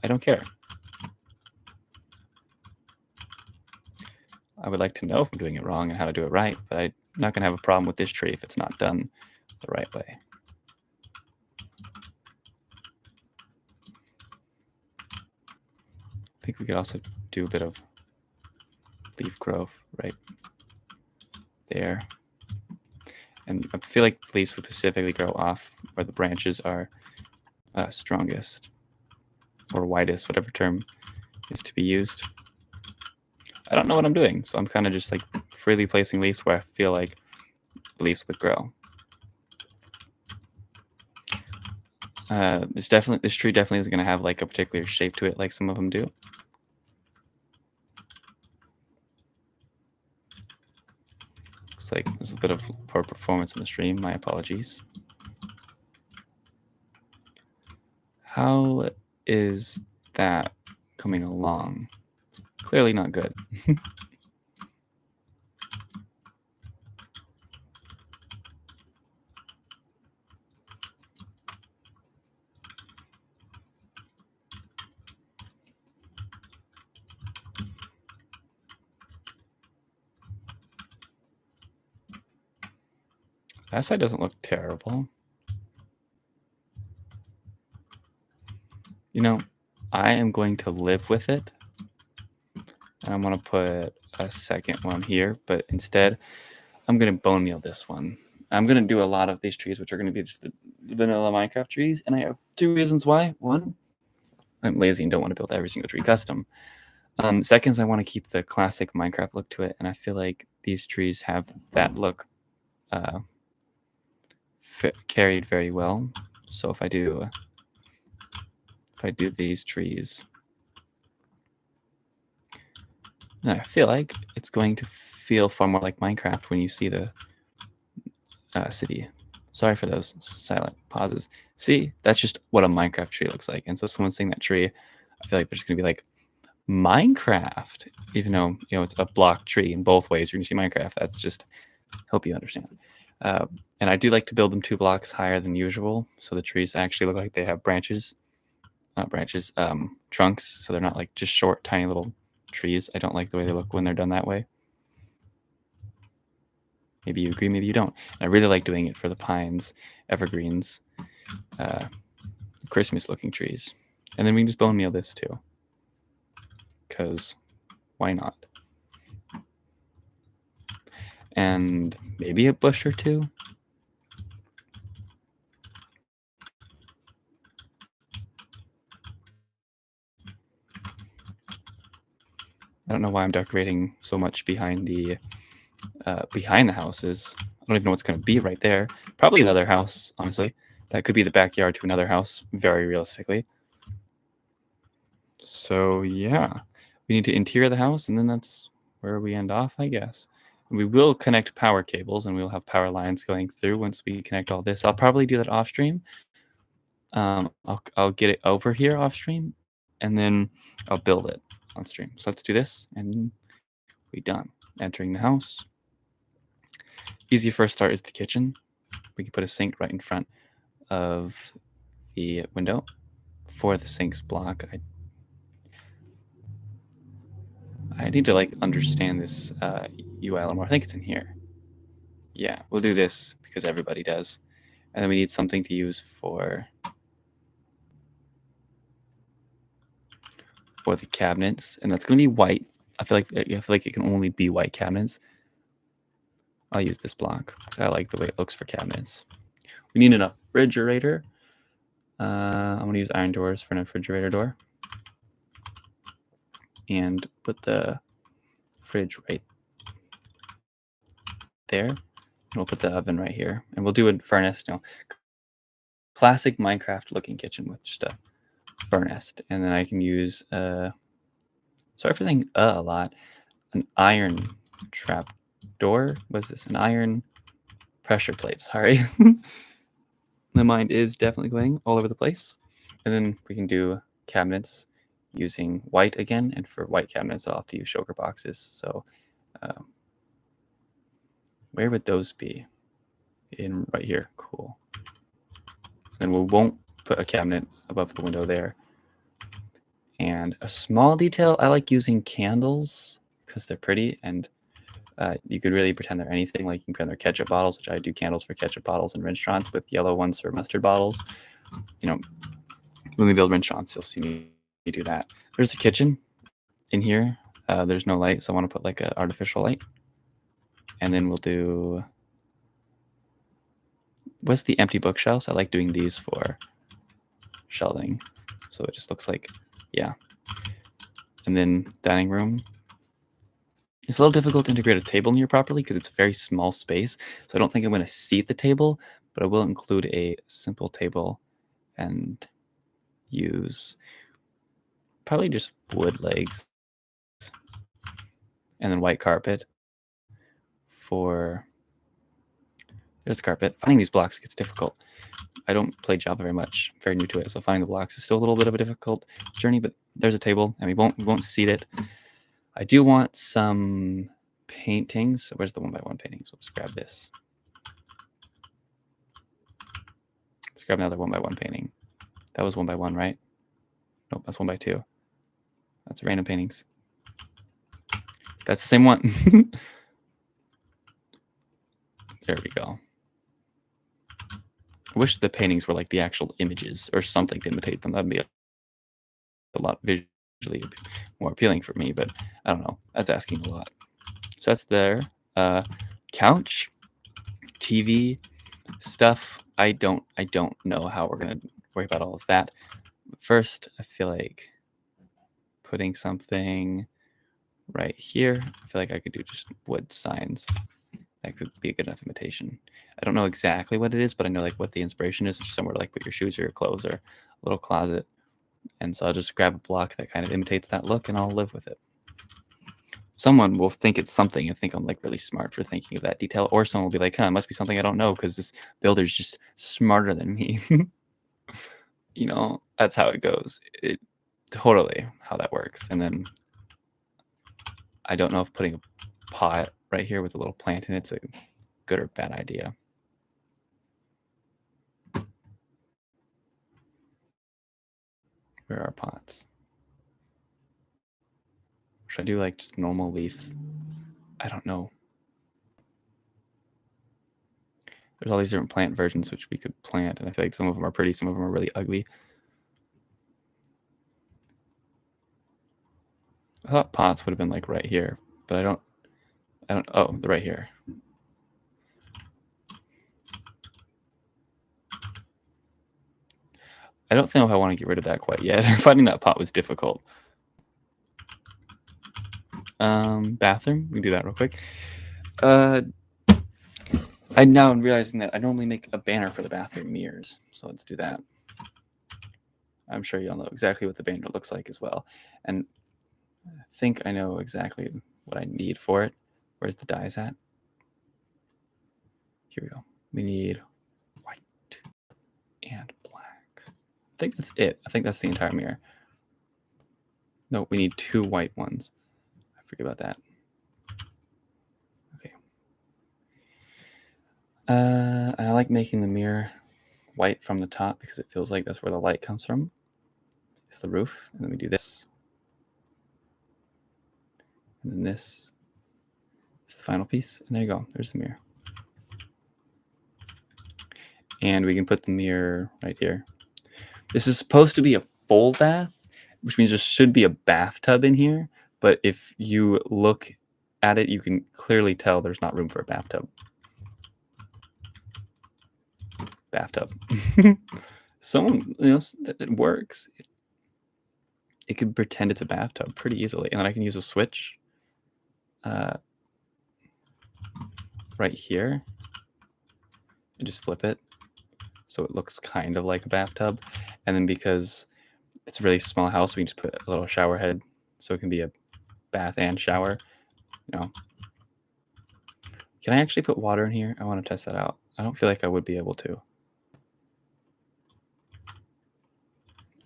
A: I don't care. I would like to know if I'm doing it wrong and how to do it right, but I'm not going to have a problem with this tree if it's not done the right way. I think we could also do a bit of leaf growth right there. And I feel like leaves would specifically grow off where the branches are strongest or widest, whatever term is to be used. I don't know what I'm doing, so I'm kind of just like freely placing leaves where I feel like leaves would grow. This tree definitely isn't going to have like a particular shape to it like some of them do. Looks like there's a bit of poor performance in the stream. My apologies. How is that coming along? Clearly not good. That side doesn't look terrible. You know, I am going to live with it. And I'm going to put a second one here, but instead I'm going to bone meal this one. I'm going to do a lot of these trees, which are going to be just the vanilla Minecraft trees. And I have two reasons why. One, I'm lazy and don't want to build every single tree custom. Second is I want to keep the classic Minecraft look to it. And I feel like these trees have that look carried very well. So if I do these trees, I feel like it's going to feel far more like Minecraft when you see the city. Sorry for those silent pauses. See, that's just what a Minecraft tree looks like. And so someone's saying that tree, I feel like there's going to be like Minecraft, even though it's a block tree in both ways. You're going to see Minecraft. That's just help you understand. And I do like to build them 2 blocks higher than usual, so the trees actually look like they have branches, not branches, trunks. So they're not like just short, tiny little trees. I don't like the way they look when they're done that way. Maybe you agree, maybe you don't. And I really like doing it for the pines, evergreens, Christmas-looking trees. And then we can just bone meal this too, because why not? And maybe a bush or 2. I don't know why I'm decorating so much behind the houses. I don't even know what's going to be right there. Probably another house, honestly. That could be the backyard to another house, very realistically. So yeah, we need to interior the house, and then that's where we end off, I guess. We will connect power cables, and we'll have power lines going through once we connect all this. I'll probably do that off stream. I'll get it over here off stream, and then I'll build it on stream. So let's do this, and we're done. Entering the house. Easy first start is the kitchen. We can put a sink right in front of the window. For the sink's block, I need to like understand this UI a little more. I think it's in here. Yeah, we'll do this because everybody does. And then we need something to use for the cabinets, and that's going to be white. I feel like it can only be white cabinets. I'll use this block because I like the way it looks for cabinets. We need a refrigerator. I'm going to use iron doors for an refrigerator door. And put the fridge right there. And we'll put the oven right here. And we'll do a furnace. Classic Minecraft looking kitchen with just a furnace. And then I can use, sorry for saying a lot, an iron trap door. What's this? An iron pressure plate. Sorry. My mind is definitely going all over the place. And then we can do cabinets using white again, and for white cabinets, I'll have to use choker boxes. So where would those be? In right here. Cool. And we won't put a cabinet above the window there. And a small detail, I like using candles because they're pretty, and you could really pretend they're anything. Like you can pretend they're ketchup bottles, which I do candles for ketchup bottles and restaurants, with yellow ones for mustard bottles. You know, when we build restaurants, you'll see me do that. There's a kitchen in here. There's no light, so I want to put like an artificial light. And then we'll do, what's the empty bookshelves? I like doing these for shelving. So it just looks like, yeah. And then dining room. It's a little difficult to integrate a table in here properly because it's a very small space. So I don't think I'm going to seat the table, but I will include a simple table and use probably just wood legs and then white carpet for, there's the carpet. Finding these blocks gets difficult. I don't play Java very much. I'm very new to it, so finding the blocks is still a little bit of a difficult journey, but there's a table, and we won't seat it. I do want some paintings. So where's the 1x1 paintings? Let's grab this. Let's grab another 1x1 painting. That was 1x1, right? Nope, that's 1x2. That's random paintings. That's the same one. There we go. I wish the paintings were like the actual images or something to imitate them. That'd be a lot visually more appealing for me, but I don't know. That's asking a lot. So that's there. Couch, TV, stuff. I don't know how we're gonna worry about all of that. But first, I feel like putting something right here. I feel like I could do just wood signs. That could be a good enough imitation. I don't know exactly what it is, but I know like what the inspiration is. Somewhere like put your shoes or your clothes or a little closet. And so I'll just grab a block that kind of imitates that look and I'll live with it. Someone will think it's something and think I'm like really smart for thinking of that detail. Or someone will be like, huh, it must be something I don't know because this builder's just smarter than me. You know, that's how it goes. It totally how that works. And then I don't know if putting a pot right here with a little plant in it's a good or bad idea. Where are pots? Should I do like just normal leaf? I don't know. There's all these different plant versions which we could plant, and I feel like some of them are pretty, some of them are really ugly. I thought pots would have been like right here, but I don't, oh, they're right here. I don't know if I want to get rid of that quite yet. Finding that pot was difficult. Bathroom, we can do that real quick. I'm now realizing that I normally make a banner for the bathroom mirrors. So let's do that. I'm sure you'll know exactly what the banner looks like as well. And I think I know exactly what I need for it. Where's the dies at? Here we go. We need white and black. I think that's it. I think that's the entire mirror. No, we need 2 white ones. I forget about that. Okay. I like making the mirror white from the top because it feels like that's where the light comes from. It's the roof. And then we do this. And then this is the final piece. And there you go. There's the mirror. And we can put the mirror right here. This is supposed to be a full bath, which means there should be a bathtub in here. But if you look at it, you can clearly tell there's not room for a bathtub. Someone, it works. It could pretend it's a bathtub pretty easily. And then I can use a switch right here and just flip it so it looks kind of like a bathtub. And then because it's a really small house, we can just put a little shower head so it can be a bath and shower. Can I actually put water in here? I want to test that out. I don't feel like I would be able to.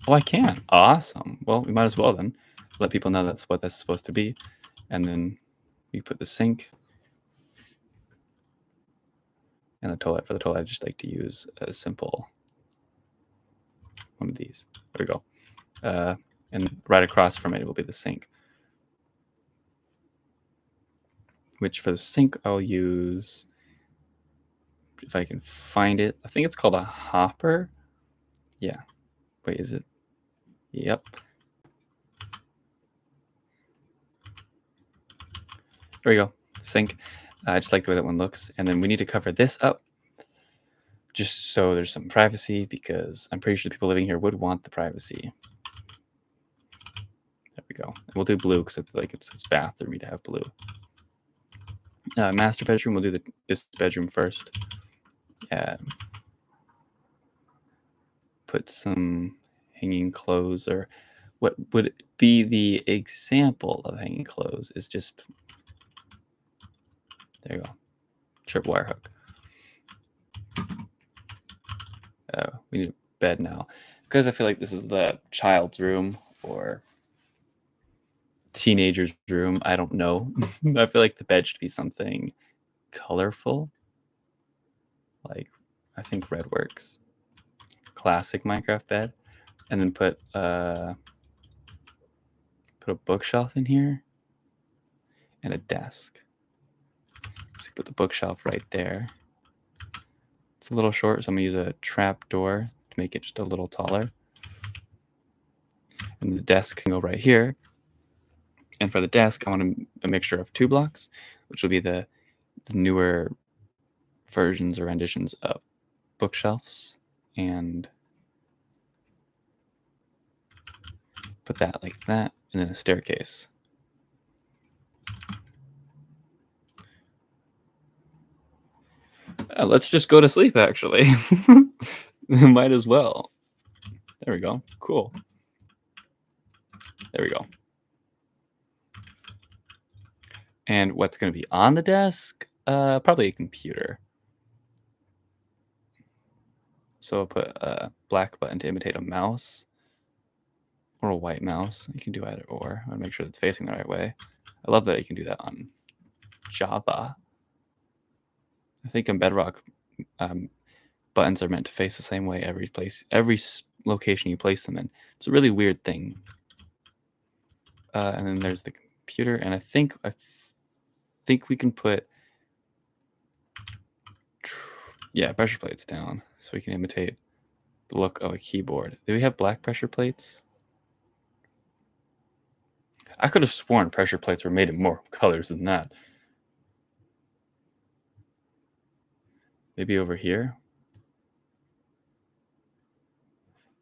A: Oh, I can. Awesome. Well, we might as well then let people know that's what that's supposed to be. And then we put the sink and the toilet. For the toilet, I just like to use a simple one of these. There we go. And right across from it will be the sink. Which for the sink, I'll use, if I can find it, I think it's called a hopper. Yeah. Wait, is it? Yep. There we go. Sink. I just like the way that one looks. And then we need to cover this up just so there's some privacy, because I'm pretty sure the people living here would want the privacy. There we go. And we'll do blue because I feel like it's bathroom to have blue. Master bedroom, we'll do this bedroom first. Yeah. Put some hanging clothes, or what would be the example of hanging clothes is just, there you go, tripwire hook. We need a bed now because I feel like this is the child's room or teenager's room. I don't know. I feel like the bed should be something colorful. Like, I think red works. Classic Minecraft bed. And then put a bookshelf in here and a desk. So you put the bookshelf right there. It's a little short, so I'm gonna use a trap door to make it just a little taller. And the desk can go right here. And for the desk, I want a mixture of 2 blocks, which will be the newer versions or renditions of bookshelves, and put that like that, and then a staircase. Let's just go to sleep, actually. Might as well. There we go. Cool. There we go. And what's going to be on the desk? Probably a computer. So I'll put a black button to imitate a mouse, or a white mouse. You can do either or. I want to make sure it's facing the right way. I love that you can do that on Java. I think in Bedrock, buttons are meant to face the same way every location you place them in. It's a really weird thing. And then there's the computer, and I think we can put pressure plates down so we can imitate the look of a keyboard. Do we have black pressure plates? I could have sworn pressure plates were made in more colors than that. Maybe over here?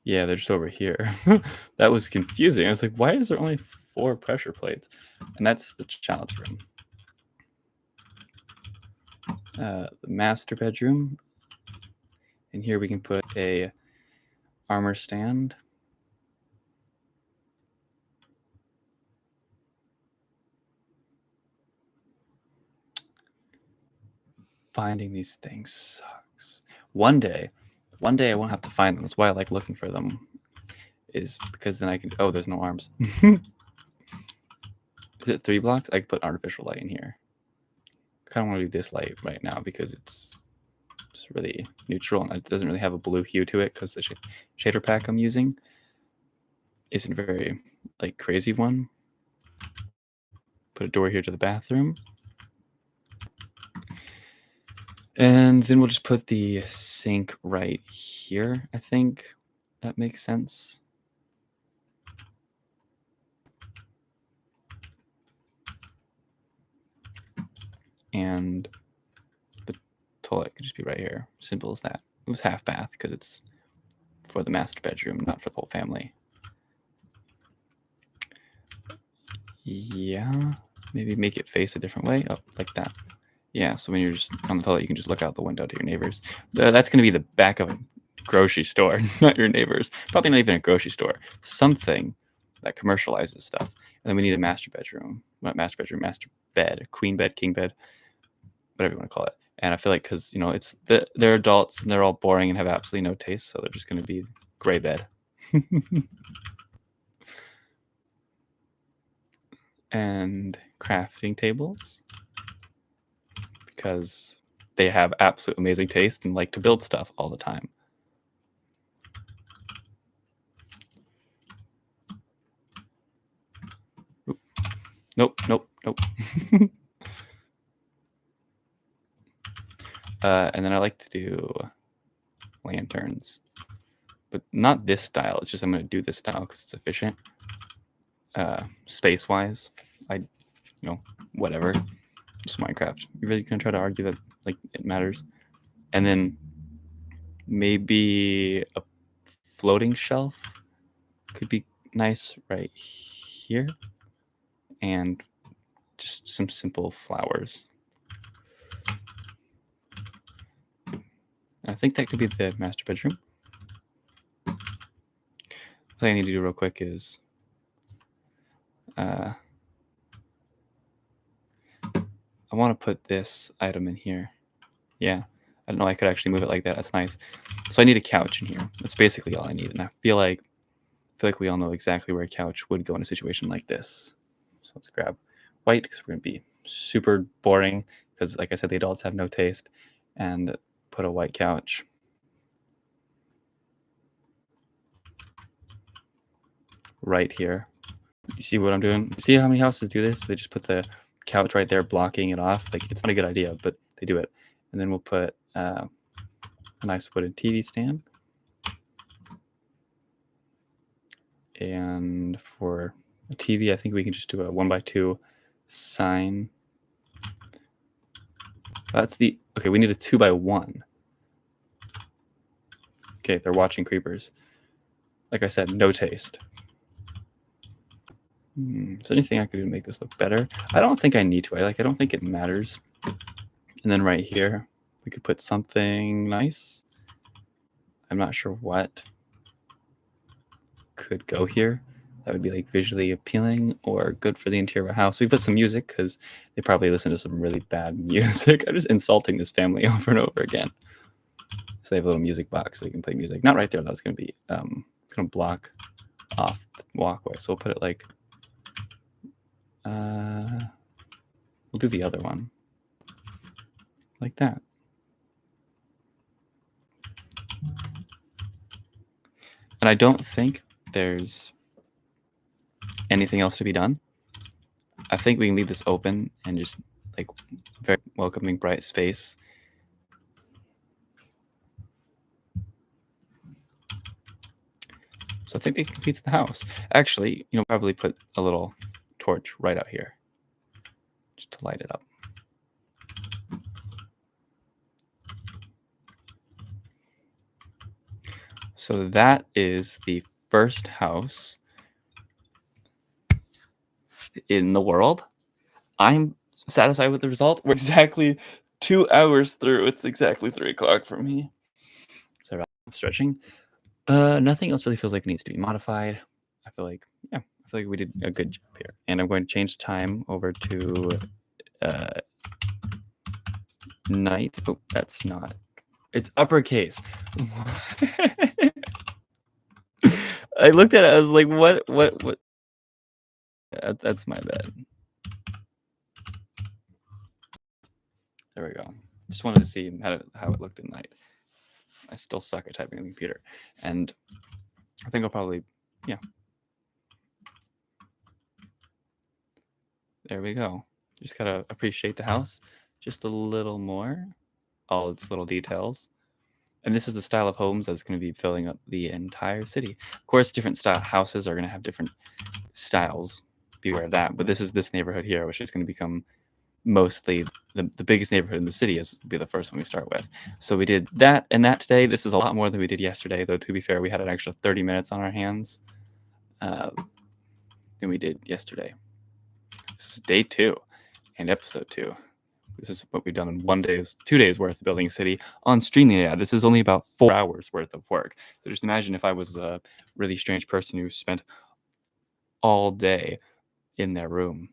A: Yeah, they're just over here. That was confusing. I was like, why is there only 4 pressure plates? And that's the child's room. The master bedroom. And here we can put a armor stand. Finding these things sucks. One day I won't have to find them. That's why I like looking for them, is because then I can, oh, there's no arms. Is it 3 blocks? I could put artificial light in here. I kind of want to do this light right now because it's just really neutral and it doesn't really have a blue hue to it because the shader pack I'm using isn't very like crazy one. Put a door here to the bathroom. And then we'll just put the sink right here. I think that makes sense. And the toilet could just be right here. Simple as that. It was half bath because it's for the master bedroom, not for the whole family. Yeah, maybe make it face a different way. Oh, like that. Yeah, so when you're just on the toilet, you can just look out the window to your neighbors. That's going to be the back of a grocery store, not your neighbors. Probably not even a grocery store. Something that commercializes stuff. And then we need a master bedroom. Not master bedroom, master bed, queen bed, king bed, whatever you want to call it. And I feel like because, it's they're adults and they're all boring and have absolutely no taste, so they're just going to be gray bed. And crafting tables, because they have absolute amazing taste and like to build stuff all the time. Oop. Nope, nope, nope. And then I like to do lanterns, but not this style. It's just I'm going to do this style because it's efficient. Space-wise, whatever. Just Minecraft. You really gonna try to argue that like it matters? And then maybe a floating shelf could be nice right here, and just some simple flowers. I think that could be the master bedroom. The thing I need to do real quick is I want to put this item in here. Yeah, I don't know. I could actually move it like that. That's nice. So I need a couch in here. That's basically all I need. And I feel like we all know exactly where a couch would go in a situation like this. So let's grab white because we're going to be super boring because, like I said, the adults have no taste. And put a white couch. Right here. You see what I'm doing? See how many houses do this? They just put the couch right there blocking it off. Like, it's not a good idea, but they do it. And then we'll put a nice wooden TV stand. And for a TV, I think we can just do a 1x2 sign. That's okay, we need a 2x1. Okay, they're watching creepers. Like I said, no taste. Is there anything I could do to make this look better? I don't think I need to. I don't think it matters. And then right here, we could put something nice. I'm not sure what could go here. That would be like visually appealing or good for the interior of a house. We put some music because they probably listen to some really bad music. I'm just insulting this family over and over again. So they have a little music box so they can play music. Not right there. That's going to be, it's going to block off the walkway. So we'll put it like, we'll do the other one like that. And I don't think there's anything else to be done. I think we can leave this open and just like very welcoming, bright space. So I think it completes the house. Actually, probably put a little torch right out here just to light it up. So that is the first house in the world. I'm satisfied with the result. We're exactly 2 hours through. It's exactly 3 o'clock for me. Sorry about stretching. Nothing else really feels like it needs to be modified. I feel like we did a good job here. And I'm going to change time over to night. Oh, that's not. It's uppercase. I looked at it. I was like, what? That's my bad. There we go. Just wanted to see how it looked at night. I still suck at typing on the computer. And I think I'll probably, There we go. Just gotta appreciate the house just a little more. All its little details. And this is the style of homes that's going to be filling up the entire city. Of course, different style houses are going to have different styles. Beware of that. But this is this neighborhood here, which is going to become mostly the biggest neighborhood in the city. Is be the first one we start with. So we did that and that today. This is a lot more than we did yesterday, though. To be fair, we had an extra 30 minutes on our hands than we did yesterday. This is day 2 and episode 2. This is what we've done in 2 days worth of building a city on StreamYard. This is only about 4 hours worth of work. So just imagine if I was a really strange person who spent all day in their room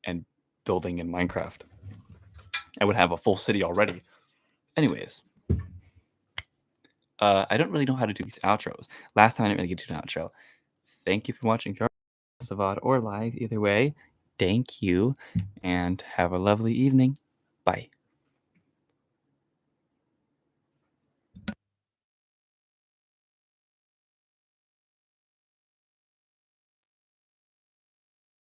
A: and building in Minecraft. I would have a full city already. Anyways, I don't really know how to do these outros. Last time I didn't really get to do an outro. Thank you for watching Savod or live. Either way, thank you, and have a lovely evening. Bye.